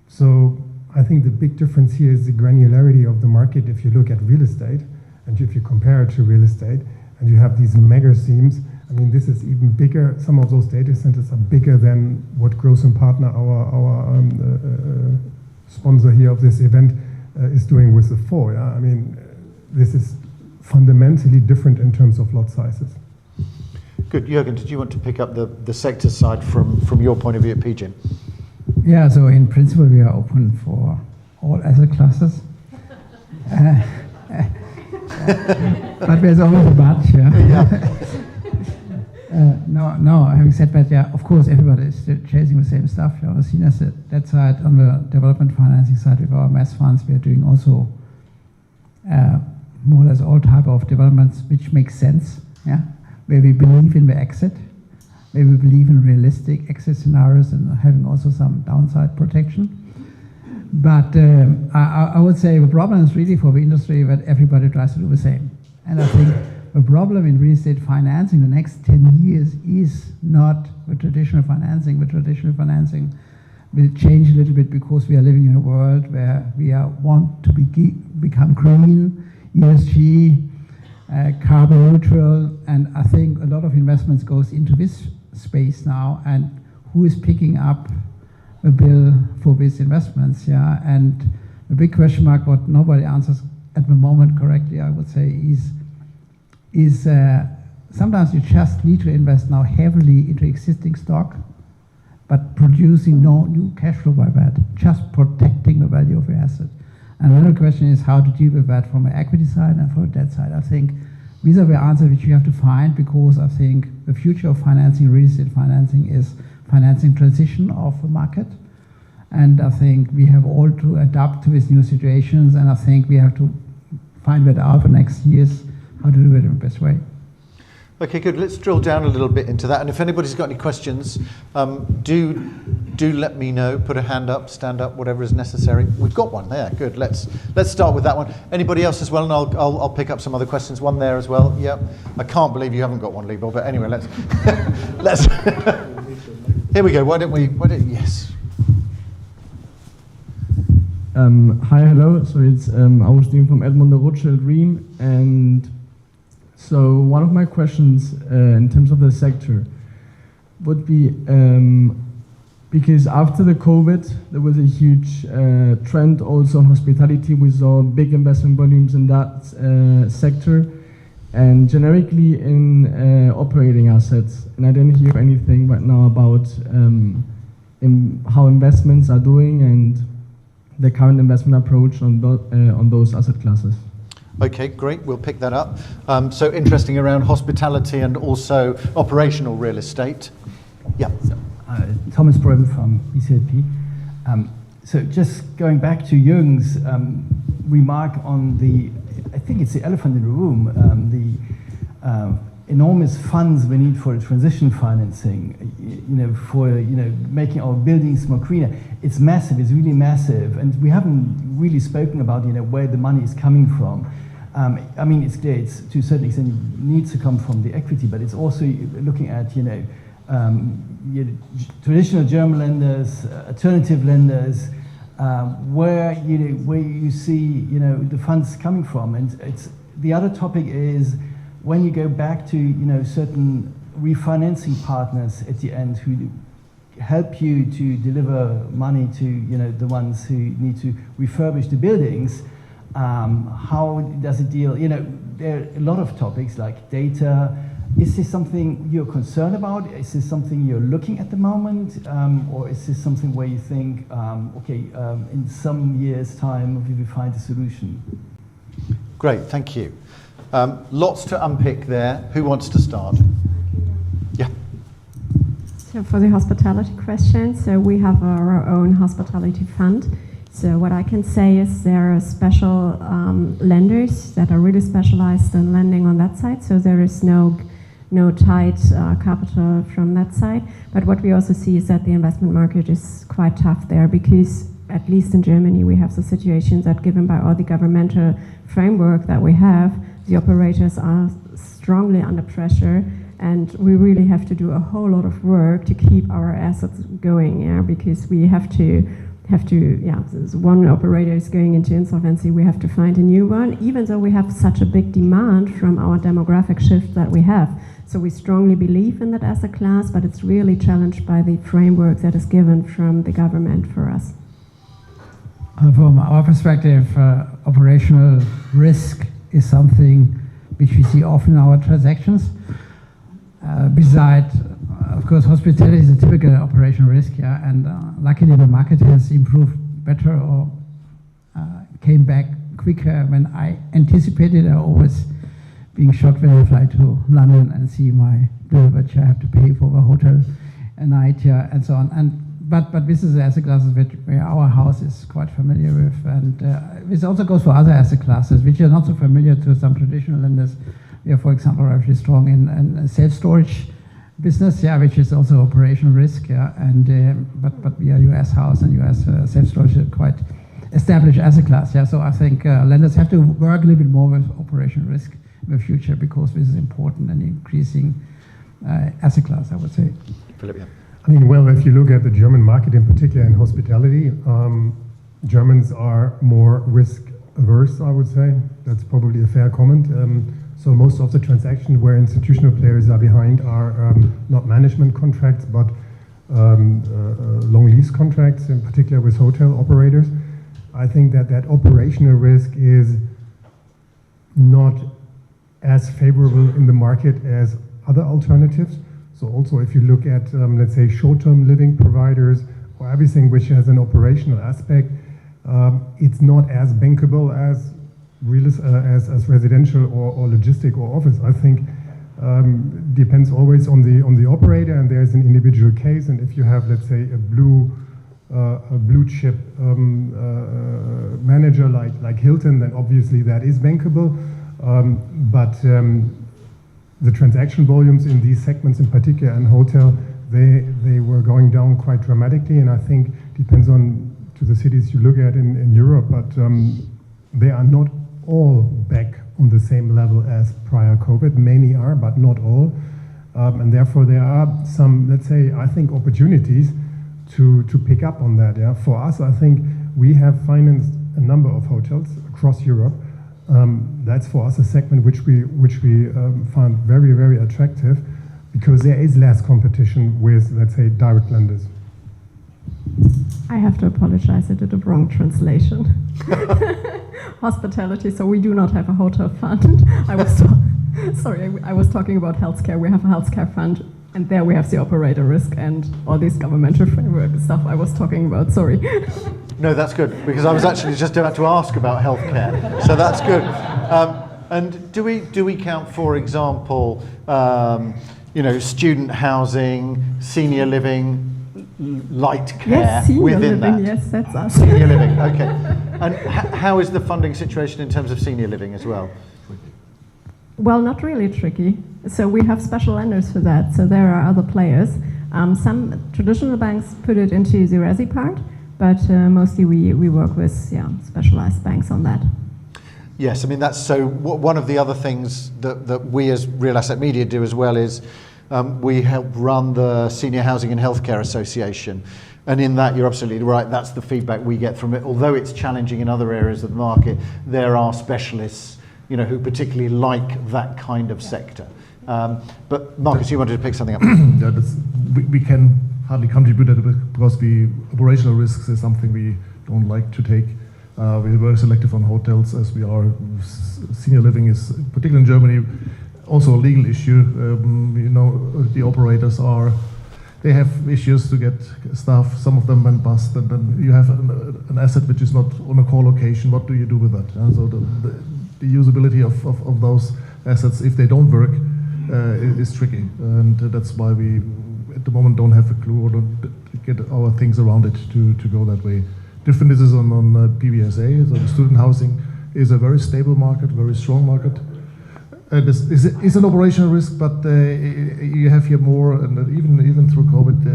So I think the big difference here is the granularity of the market. If you look at real estate, and if you compare it to real estate, and you have these mega themes, I mean, this is even bigger. Some of those data centers are bigger than what Gross & Partner, our sponsor here of this event, is doing with the 4. Yeah? I mean, this is fundamentally different in terms of lot sizes. Good. Jürgen, did you want to pick up the sector side from your point of view at PGIM? Yeah, so in principle we are open for all asset classes. But there's always a but, yeah. No, having said that, yeah, of course everybody is still chasing the same stuff. You know, seen as that side, on the development financing side with our mass funds, we are doing also more or less all type of developments which make sense, yeah, where we believe in the exit, where we believe in realistic exit scenarios and having also some downside protection. But I would say the problem is really for the industry that everybody tries to do the same. And I think the problem in real estate financing the next 10 years is not the traditional financing. The traditional financing will change a little bit because we are living in a world where we want to become green, ESG, carbon neutral, and I think a lot of investments goes into this space now, and who is picking up a bill for these investments, yeah? And the big question mark, what nobody answers at the moment correctly, I would say, is sometimes you just need to invest now heavily into existing stock, but producing no new cash flow by that, just protecting the value of your asset. And another question is how to deal with that from an equity side and from a debt side. I think these are the answers which you have to find, because I think the future of financing, real estate financing, is financing transition of the market. And I think we have all to adapt to these new situations, and I think we have to find that out for next years, how to do it in the best way. Okay, good. Let's drill down a little bit into that. And if anybody's got any questions, do let me know. Put a hand up, stand up, whatever is necessary. We've got one there. Good. Let's start with that one. Anybody else as well? And I'll pick up some other questions. One there as well. Yep. I can't believe you haven't got one, Libor. But anyway, let's. Here we go. Why don't yes. Hi, hello. So it's Augustin from Edmund Rothschild Ream, and so one of my questions in terms of the sector would be, because after the COVID, there was a huge trend also on hospitality. We saw big investment volumes in that sector, and generically in operating assets. And I didn't hear anything right now about how investments are doing and the current investment approach on those asset classes. Okay, great. We'll pick that up. So interesting around hospitality and also operational real estate. Yeah. So, Thomas Bröhm from ECLP. So just going back to Jürgen's remark on the, I think it's the elephant in the room, the enormous funds we need for transition financing, for making our buildings more greener. It's massive. It's really massive, and we haven't really spoken about where the money is coming from. I mean, it's clear, it's to a certain extent it needs to come from the equity, but it's also looking at traditional German lenders, alternative lenders, where you see the funds coming from. And it's the other topic is when you go back to certain refinancing partners at the end who help you to deliver money to the ones who need to refurbish the buildings. How does it deal? There are a lot of topics like data. Is this something you're concerned about? Is this something you're looking at the moment? Or is this something where you think, in some years' time we will find a solution? Great, thank you. Lots to unpick there. Who wants to start? Yeah. So for the hospitality question, so we have our own hospitality fund. So what I can say is there are special lenders that are really specialized in lending on that side. So there is no tight capital from that side. But what we also see is that the investment market is quite tough there, because at least in Germany we have the situation that given by all the governmental framework that we have, the operators are strongly under pressure, and we really have to do a whole lot of work to keep our assets going, because we have to, one operator is going into insolvency, we have to find a new one, even though we have such a big demand from our demographic shift that we have. So we strongly believe in that asset class, but it's really challenged by the framework that is given from the government for us. From our perspective, operational risk is something which we see often in our transactions. Besides, of course, hospitality is a typical operational risk, and luckily the market has improved better or came back quicker when I anticipated. I always being shocked when I fly to London and see my bill which I have to pay for the hotel a night, and so on. But this is the asset classes where our house is quite familiar with, and this also goes for other asset classes which are not so familiar to some traditional lenders. We are, for example, relatively strong in self-storage, business, yeah, which is also operational risk, yeah, and but we are U.S. house and U.S. Self-storage is quite established as a class, yeah. So I think lenders have to work a little bit more with operational risk in the future because this is important and increasing asset class, I would say. Philip, yeah. I mean, well, if you look at the German market in particular in hospitality, Germans are more risk averse, I would say. That's probably a fair comment. So most of the transactions where institutional players are behind are not management contracts, but long lease contracts, in particular with hotel operators. I think that operational risk is not as favorable in the market as other alternatives. So also if you look at, let's say, short-term living providers or everything which has an operational aspect, it's not as bankable as residential or logistic or office. I think depends always on the operator, and there's an individual case. And if you have, let's say, a blue chip manager like Hilton, then obviously that is bankable. But the transaction volumes in these segments, in particular in hotel, they were going down quite dramatically, and I think depends on to the cities you look at in Europe, but they are not all back on the same level as prior COVID. Many are, but not all, and therefore there are some, let's say, I think opportunities to pick up on that. Yeah, for us, I think we have financed a number of hotels across Europe. That's for us a segment which we found very, very attractive because there is less competition with, let's say, direct lenders. I have to apologize, I did a wrong translation. Hospitality, so we do not have a hotel fund. I was talking about healthcare. We have a healthcare fund, and there we have the operator risk and all these governmental framework stuff I was talking about, sorry. No, that's good, because I was actually just about to ask about healthcare, so that's good. And do we count, for example, student housing, senior living, light care, yes, senior within living, that? Yes, that's us. Senior living, okay. And how is the funding situation in terms of senior living as well? Well, not really tricky. So we have special lenders for that, so there are other players. Some traditional banks put it into the resi part, but mostly we work with specialized banks on that. Yes, I mean that's so. One of the other things that we as Real Asset Media do as well is we help run the Senior Housing and Healthcare Association, and in that you're absolutely right. That's the feedback we get from it. Although it's challenging in other areas of the market, there are specialists, who particularly like that kind of sector. But Marcus, you wanted to pick something up. Yeah, we can hardly contribute to it because the operational risks is something we don't like to take. We're very selective on hotels as we are. Senior living is, particularly in Germany, also a legal issue. The operators they have issues to get staff. Some of them went bust, and then you have an asset which is not on a core location. What do you do with that? And so the usability of those assets, if they don't work, is tricky, and that's why we at the moment don't have a clue or don't get our things around it to go that way. Different is on PBSA, so the student housing is a very stable market, very strong market. This is an operational risk, but you have here more, and even through COVID,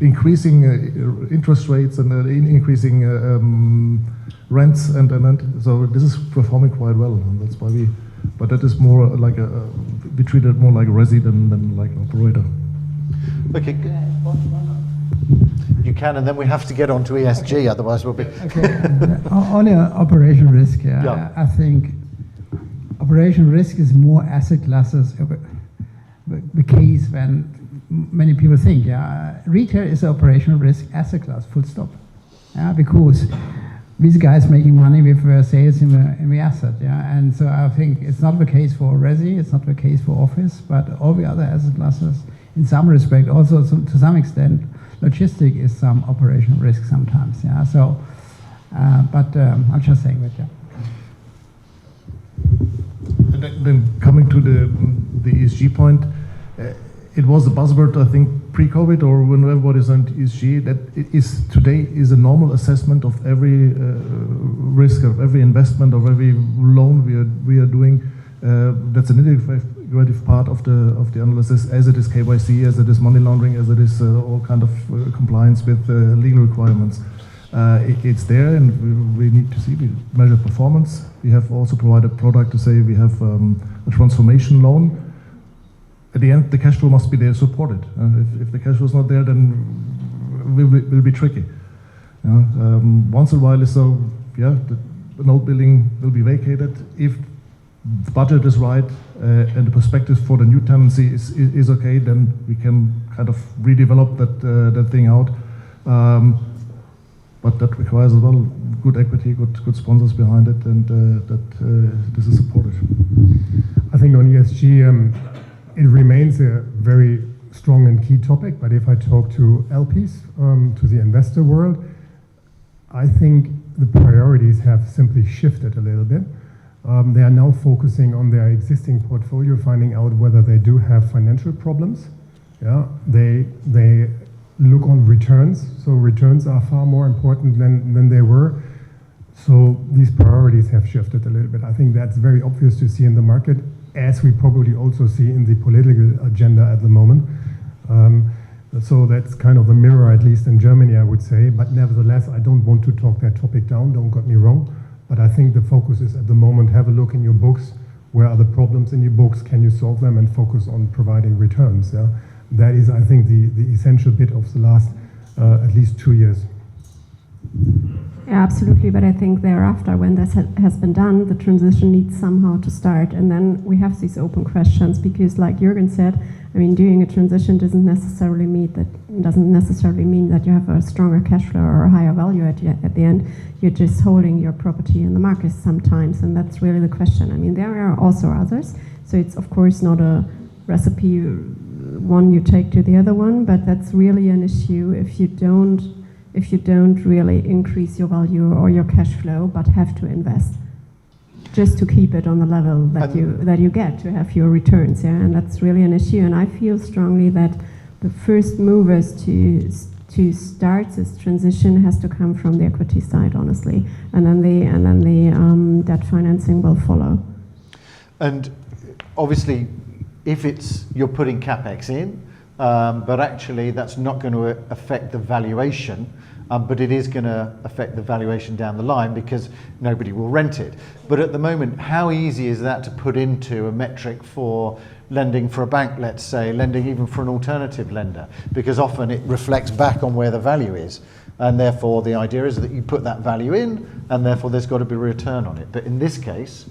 increasing interest rates and increasing rents, and so this is performing quite well, and that's why but that is more like we treat it more like a resi than like an operator. Okay, you can, and then we have to get on to ESG, otherwise we'll be... Okay, on operation risk, I think operation risk is more asset classes the case than many people think. Retail is an operational risk asset class, full stop. Because these guys making money with sales in the asset, and so I think it's not the case for resi, it's not the case for office, but all the other asset classes, in some respect, also to some extent, logistic is some operational risk sometimes. So, but I'm just saying that. And then coming to the ESG point, it was a buzzword, I think, pre-COVID or when everybody's on ESG, that it is today is a normal assessment of every risk, of every investment, of every loan we are doing. That's an integrative part of the analysis, as it is KYC, as it is money laundering, as it is all kind of compliance with legal requirements. It's there, and we need to see. We measure performance. We have also provided a product to say we have a transformation loan. At the end, the cash flow must be there supported. If the cash flow is not there, then it will be tricky. Once in a while, so an old building will be vacated if the budget is right and the perspective for the new tenancy is okay. Then we can kind of redevelop that thing out. But that requires as well good equity, good sponsors behind it, and that this is supported. I think on ESG, it remains a very strong and key topic. But if I talk to LPs, to the investor world, I think the priorities have simply shifted a little bit. They are now focusing on their existing portfolio, finding out whether they do have financial problems. Yeah, they look on returns. So returns are far more important than they were. So these priorities have shifted a little bit. I think that's very obvious to see in the market, as we probably also see in the political agenda at the moment. So that's kind of a mirror, at least in Germany, I would say. But nevertheless, I don't want to talk that topic down, don't get me wrong. But I think the focus is at the moment, have a look in your books. Where are the problems in your books? Can you solve them? And focus on providing returns. Yeah? That is, I think, the essential bit of the last at least 2 years. Yeah, absolutely, but I think thereafter, when this has been done, the transition needs somehow to start, and then we have these open questions, because like Jürgen said, I mean, doing a transition doesn't necessarily mean that you have a stronger cash flow or a higher value at the end. You're just holding your property in the market sometimes, and that's really the question. I mean, there are also others, so it's of course not a recipe one you take to the other one, but that's really an issue if you don't really increase your value or your cash flow, but have to invest just to keep it on the level that you get to have your returns. Yeah, and that's really an issue. And I feel strongly that the first movers to start this transition has to come from the equity side, honestly, and then the debt financing will follow. And obviously, if you're putting capex in, but actually that's not going to affect the valuation, but it is going to affect the valuation down the line because nobody will rent it. But at the moment, how easy is that to put into a metric for lending for a bank, let's say, lending even for an alternative lender? Because often it reflects back on where the value is. And therefore the idea is that you put that value in, and therefore there's got to be a return on it. But in this case,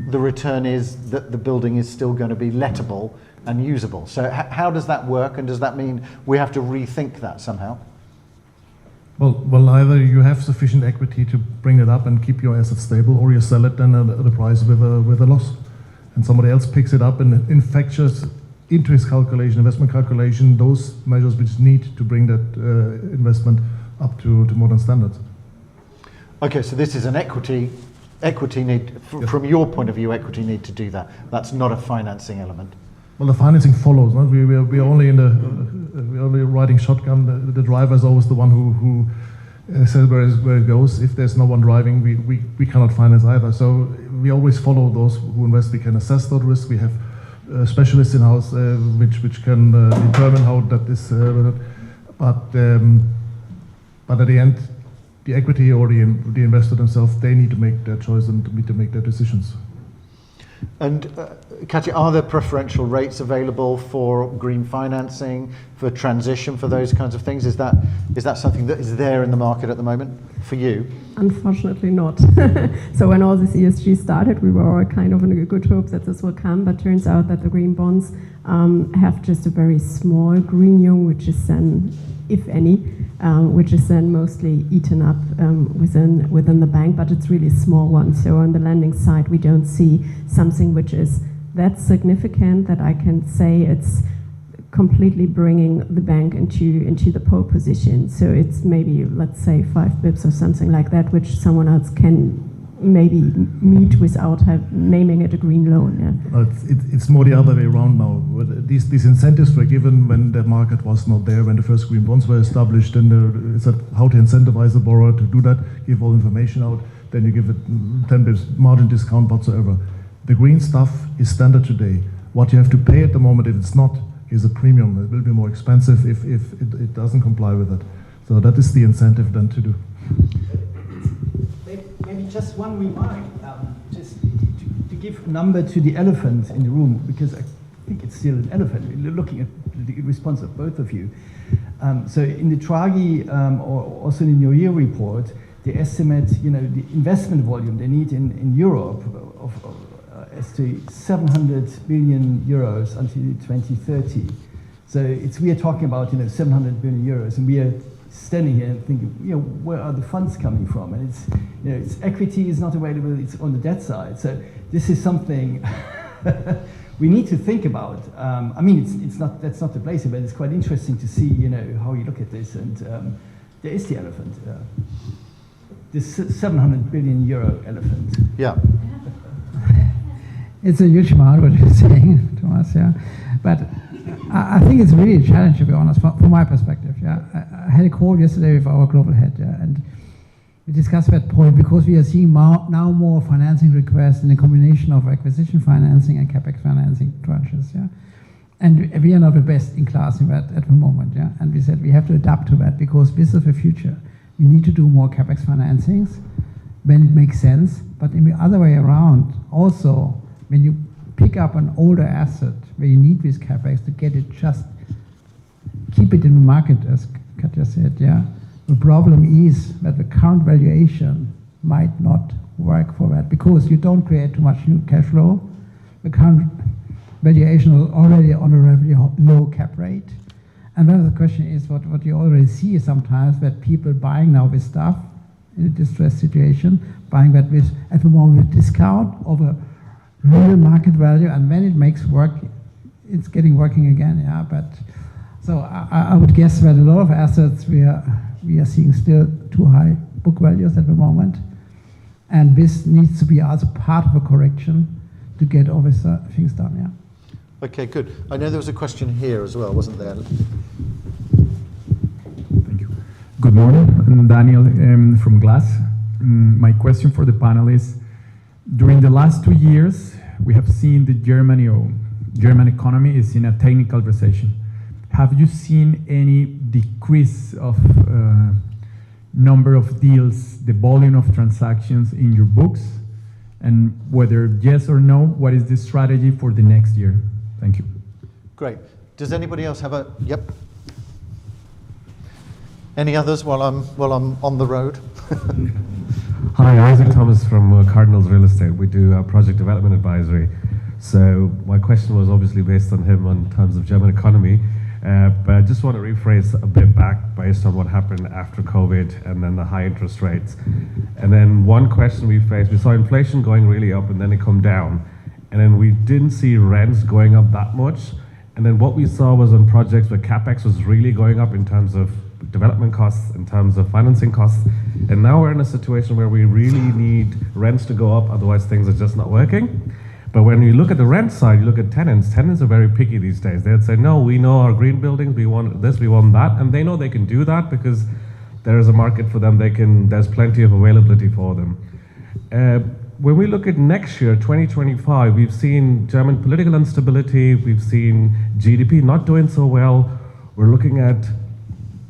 the return is that the building is still going to be lettable and usable. So how does that work, and does that mean we have to rethink that somehow? Well, either you have sufficient equity to bring it up and keep your assets stable, or you sell it then at a price with a loss, and somebody else picks it up and infects into his calculation, investment calculation, those measures which need to bring that investment up to modern standards. Okay, so this is an equity need, from your point of view, equity need to do that. That's not a financing element. Well, the financing follows. No? We're only we're only riding shotgun. The driver is always the one who says where it goes. If there's no one driving, we cannot finance either. So we always follow those who invest. We can assess that risk. We have specialists in house which can determine how that is. But at the end, the equity or the investor themselves, they need to make their choice and need to make their decisions. And Katja, are there preferential rates available for green financing, for transition, for those kinds of things? Is that something that is there in the market at the moment for you? Unfortunately not. So when all this ESG started, we were all kind of in a good hope that this will come, but turns out that the green bonds have just a very small green yield, which is then, if any, which is then mostly eaten up within the bank, but it's really a small one. So on the lending side, we don't see something which is that significant that I can say it's completely bringing the bank into the pole position. So it's maybe, let's say, 5 bips or something like that, which someone else can maybe meet without naming it a green loan. Yeah. It's more the other way around now. These incentives were given when the market was not there, when the first green bonds were established, and it's how to incentivize the borrower to do that, give all information out, then you give it 10 bips margin discount whatsoever. The green stuff is standard today. What you have to pay at the moment, if it's not, is a premium. It will be more expensive if it doesn't comply with it. So that is the incentive then to do. Maybe just one remark, just to give a number to the elephant in the room, because I think it's still an elephant, looking at the response of both of you. So in the Draghi, or also in your year report, they estimate, the investment volume they need in Europe as to 700 billion euros until 2030. So we are talking about 700 billion euros, and we are standing here and thinking, where are the funds coming from? And it's equity is not available; it's on the debt side. So this is something we need to think about. I mean, that's not the place, but it's quite interesting to see, how you look at this. And there is the elephant, this 700 billion euro elephant. Yeah. It's a huge amount what you're saying, Thomas. Yeah, but I think it's really a challenge, to be honest, from my perspective. Yeah, I had a call yesterday with our global head, and we discussed that point because we are seeing now more financing requests in a combination of acquisition financing and capex financing tranches. Yeah, and we are not the best in class in that at the moment. Yeah, and we said we have to adapt to that because this is the future. We need to do more capex financings when it makes sense, but in the other way around also. When you pick up an older asset where you need this capex to get it, just keep it in the market, as Katja said. Yeah, the problem is that the current valuation might not work for that because you don't create too much new cash flow. The current valuation is already on a relatively low cap rate, and then the question is what you already see sometimes that people buying now this stuff in a distressed situation, buying that with at the moment with discount over real market value, and when it makes work, it's getting working again. Yeah, but so I would guess that a lot of assets we are seeing still too high book values at the moment, and this needs to be also part of a correction to get all these things done. Yeah. Okay, good. I know there was a question here as well, wasn't there? Thank you. Good morning. I'm Daniel from Glass. My question for the panelists. During the last 2 years, we have seen the German economy is in a technical recession. Have you seen any decrease of number of deals, the volume of transactions in your books? And whether yes or no, what is the strategy for the next year? Thank you. Great. Does anybody else have a, yep. Any others while I'm on the road? Hi, Isaac Thomas from Cardinals Real Estate. We do project development advisory. So my question was obviously based on him in terms of German economy, but I just want to rephrase a bit back based on what happened after COVID and then the high interest rates. And then one question we faced, we saw inflation going really up and then it come down. And then we didn't see rents going up that much. And then what we saw was on projects where CapEx was really going up in terms of development costs, in terms of financing costs. And now we're in a situation where we really need rents to go up, otherwise things are just not working. But when you look at the rent side, you look at tenants are very picky these days. They'd say, no, we know our green buildings, we want this, we want that. And they know they can do that because there is a market for them. There's plenty of availability for them. When we look at next year, 2025, we've seen German political instability, we've seen GDP not doing so well. We're looking at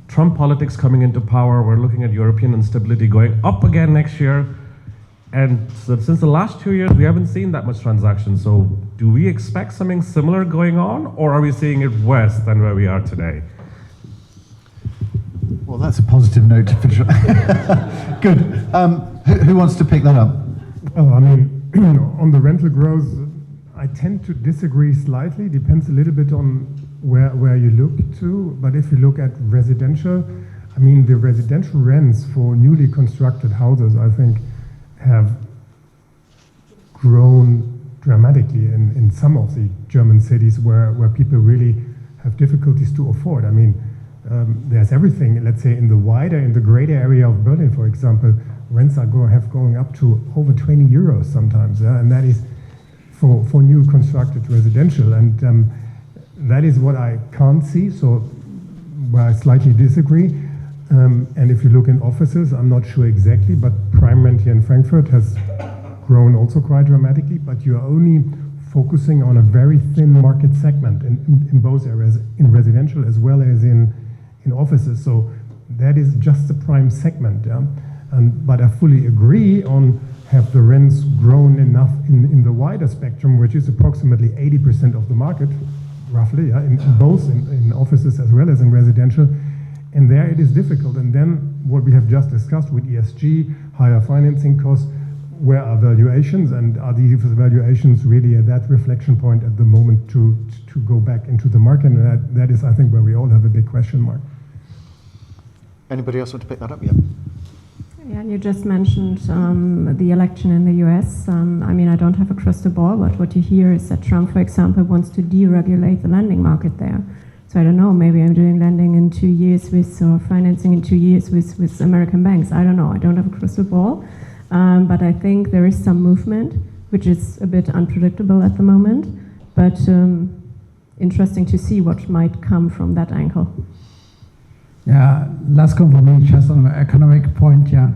Trump politics coming into power. We're looking at European instability going up again next year. And so since the last 2 years, we haven't seen that much transaction. So do we expect something similar going on, or are we seeing it worse than where we are today? Well, that's a positive note to finish on. Good. Who wants to pick that up? Well, I mean, on the rental growth, I tend to disagree slightly. Depends a little bit on where you look to. But if you look at residential, I mean, the residential rents for newly constructed houses, I think, have grown dramatically in some of the German cities where people really have difficulties to afford. I mean, there's everything, let's say, in the greater area of Berlin, for example, rents are going up to over 20 euros sometimes, and that is for new constructed residential. And that is what I can't see, so where I slightly disagree. And if you look in offices, I'm not sure exactly, but prime rent here in Frankfurt has grown also quite dramatically, but you're only focusing on a very thin market segment in both areas, in residential as well as in offices. So that is just the prime segment. Yeah? But I fully agree on have the rents grown enough in the wider spectrum, which is approximately 80% of the market, roughly, yeah? in both in offices as well as in residential. And there it is difficult. And then what we have just discussed with ESG, higher financing costs, where are valuations, and are these valuations really at that reflection point at the moment to go back into the market? And that is, I think, where we all have a big question mark. Anybody else want to pick that up? Yeah. Yeah, and you just mentioned the election in the US. I mean, I don't have a crystal ball, but what you hear is that Trump, for example, wants to deregulate the lending market there. So I don't know, maybe I'm doing lending in 2 years or financing in 2 years with American banks. I don't know, I don't have a crystal ball. But I think there is some movement, which is a bit unpredictable at the moment, but interesting to see what might come from that angle. Yeah, last comment for me, just on an economic point, yeah.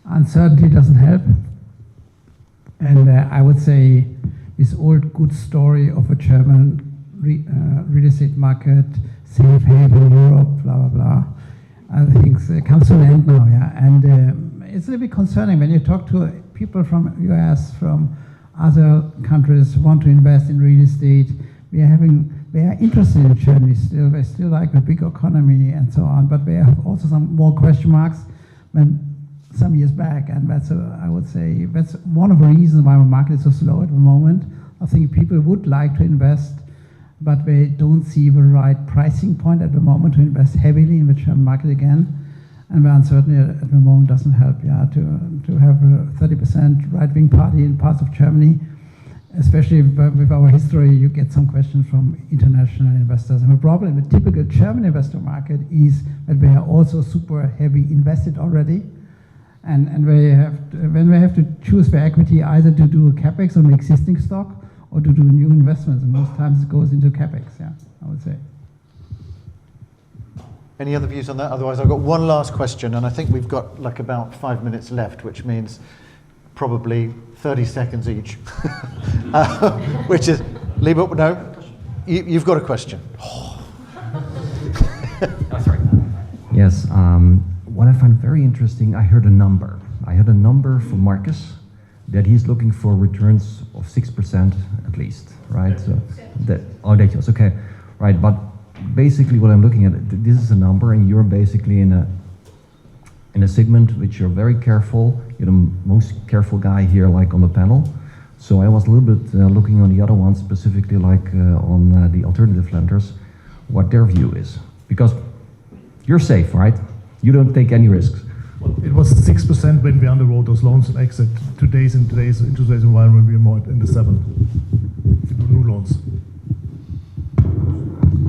Uncertainty doesn't help. And I would say this old good story of a German real estate market, safe haven, Europe, blah, blah, blah, I think it comes to an end now, yeah. And it's a little bit concerning when you talk to people from US, from other countries who want to invest in real estate. We are interested in Germany still. They still like a big economy and so on, but we have also some more question marks than some years back, and that's I would say that's one of the reasons why the market is so slow at the moment. I think people would like to invest, but they don't see the right pricing point at the moment to invest heavily in the German market again. And the uncertainty at the moment doesn't help, yeah, to have a 30% right-wing party in parts of Germany. Especially with our history, you get some questions from international investors. And the problem with the typical German investor market is that they are also super heavy invested already. And when they have to choose their equity, either to do a capex on the existing stock or to do new investments. And most times it goes into capex, yeah, I would say. Any other views on that? Otherwise, I've got one last question, and I think we've got like about 5 minutes left, which means probably 30 seconds each. Which is, no, you've got a question. Oh, sorry. Yes, what I find very interesting, I heard a number. I heard a number from Marcus that he's looking for returns of 6% at least, right? So that, that's okay, right? But basically, what I'm looking at, this is a number, and you're basically in a segment which you're very careful. You're the most careful guy here, like on the panel. So I was a little bit looking on the other ones, specifically like on the alternative lenders, what their view is. Because you're safe, right? You don't take any risks. Well, it was 6% when we underwrote those loans and exit. In today's environment, we're more in the 7%. If you do new loans.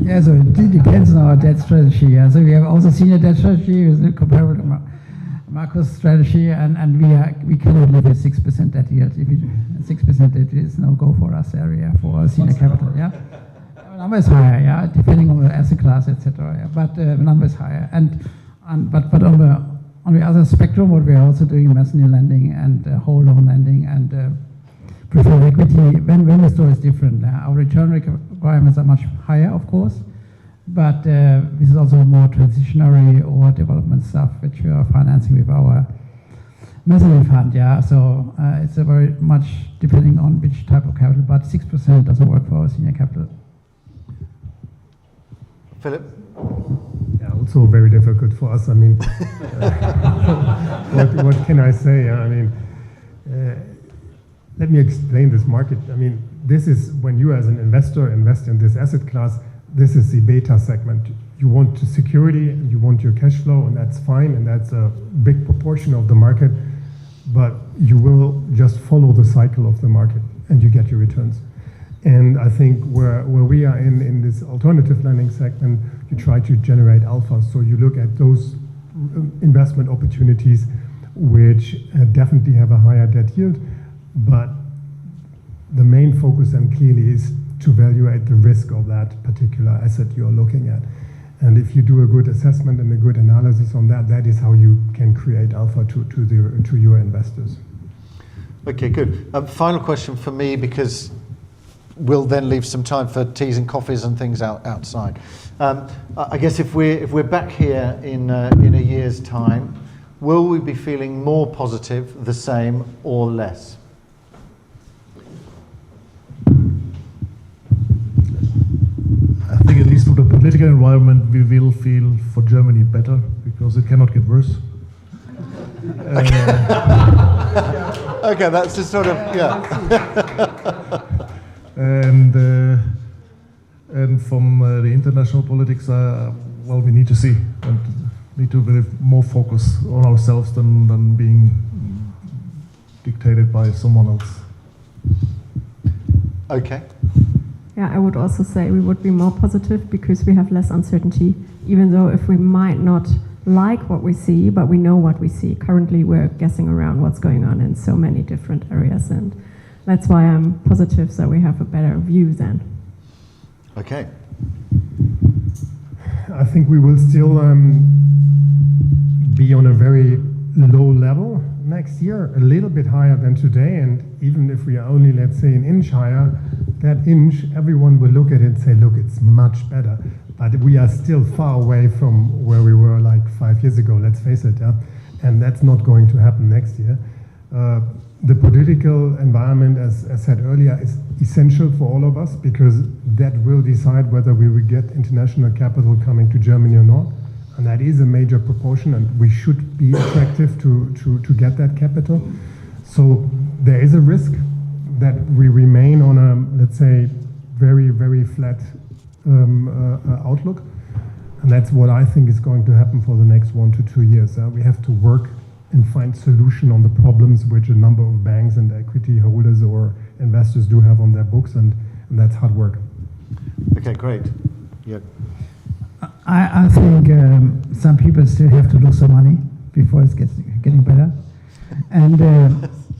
Yeah, so it depends on our debt strategy. Yeah. So we have also senior debt strategy with comparable to Marco's strategy, and we cannot live with 6% debt yield. If 6% debt is no go for us area for senior capital. Yeah, the number is higher. Yeah, depending on the asset class, etc. Yeah. But the number is higher, but on the other spectrum, what we are also doing mezzanine lending and whole loan lending and preferred equity. When the story is different, our return requirements are much higher, of course, but this is also more transitionary or development stuff which we are financing with our mezzanine fund. Yeah, so it's a very much depending on which type of capital, but 6% doesn't work for our senior capital. Philip? Yeah, also very difficult for us. I mean, what can I say? I mean, let me explain this market. I mean, this is when you as an investor invest in this asset class, this is the beta segment. You want security, and you want your cash flow, and that's fine, and that's a big proportion of the market, but you will just follow the cycle of the market, and you get your returns. And I think where we are in this alternative lending segment, you try to generate alpha. So you look at those investment opportunities which definitely have a higher debt yield, but the main focus then clearly is to evaluate the risk of that particular asset you're looking at. And if you do a good assessment and a good analysis on that, that is how you can create alpha to your investors. Okay, good. Final question for me, because we'll then leave some time for teas and coffees and things outside. I guess if we're back here in a year's time, will we be feeling more positive, the same, or less? I think at least for the political environment, we will feel for Germany better, because it cannot get worse. Okay, that's just sort of, yeah. And from the international politics, well, we need to see and need to be more focus on ourselves than being dictated by someone else. Okay. Yeah, I would also say we would be more positive because we have less uncertainty, even though if we might not like what we see, but we know what we see. Currently, we're guessing around what's going on in so many different areas, and that's why I'm positive, so we have a better view then. Okay. I think we will still be on a very low level next year, a little bit higher than today, and even if we are only, let's say, an inch higher, that inch, everyone will look at it and say, look, it's much better. But we are still far away from where we were like 5 years ago, let's face it, and that's not going to happen next year. The political environment, as I said earlier, is essential for all of us, because that will decide whether we will get international capital coming to Germany or not. And that is a major proportion, and we should be attractive to get that capital. So there is a risk that we remain on a, let's say, very, very flat outlook. And that's what I think is going to happen for the next 1 to 2 years. We have to work and find solution on the problems which a number of banks and equity holders or investors do have on their books, and that's hard work. Okay, great. Yeah. I think some people still have to lose some money before it's getting better. And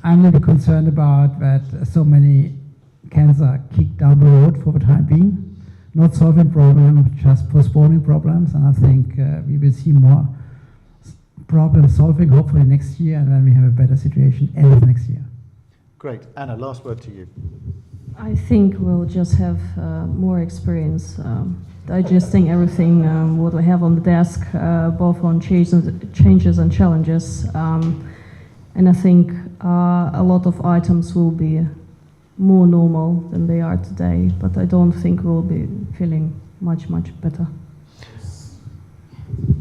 I'm a little bit concerned about that so many cans are kicked down the road for the time being, not solving problems, just postponing problems. And I think we will see more problem solving hopefully next year, and then we have a better situation end of next year. Great. Anna, last word to you. I think we'll just have more experience digesting everything what we have on the desk, both on changes and challenges. And I think a lot of items will be more normal than they are today, but I don't think we'll be feeling much better.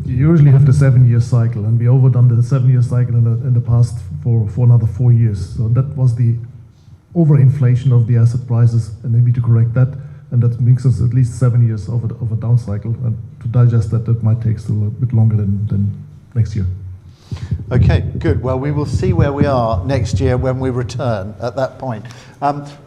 You usually have the 7-year cycle, and we overdone the 7-year cycle in the past for another 4 years. So that was the overinflation of the asset prices, and they need to correct that, and that brings us at least 7 years of a down cycle. And to digest that, that might take still a bit longer than next year. Okay, good. Well, we will see where we are next year when we return at that point.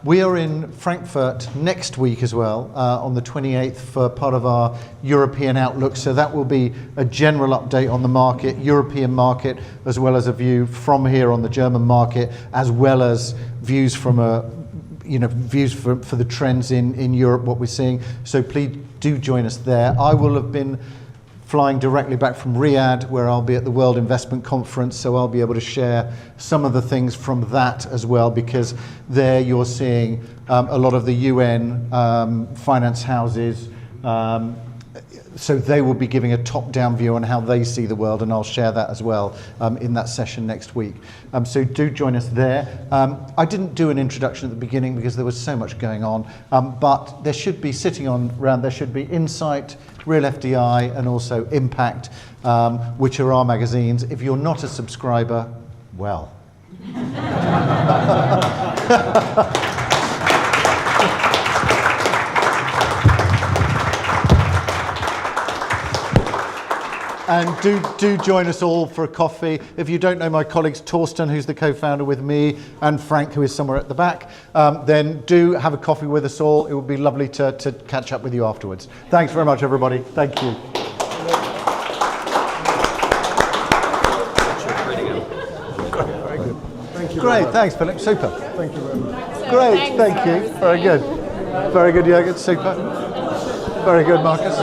We are in Frankfurt next week as well, on the 28th, for part of our European Outlook. So that will be a general update on the market, European market, as well as a view from here on the German market, as well as views from views for the trends in Europe, what we're seeing. So please do join us there. I will have been flying directly back from Riyadh, where I'll be at the World Investment Conference, so I'll be able to share some of the things from that as well, because there you're seeing a lot of the UN finance houses, so they will be giving a top-down view on how they see the world, and I'll share that as well in that session next week. So do join us there. I didn't do an introduction at the beginning because there was so much going on, but there should be, sitting on around, there should be Insight, Real FDI, and also Impact, which are our magazines. If you're not a subscriber, well. And do join us all for a coffee. If you don't know my colleagues, Torsten, who's the co-founder with me, and Frank, who is somewhere at the back, then do have a coffee with us all. It would be lovely to catch up with you afterwards. Thanks very much, everybody. Thank you. Very good. Thank you. Great, thanks, Philip. Super. Thank you very much. Great, thank you. Very good. Very good, Jürgen. Super. Very good, Marcus.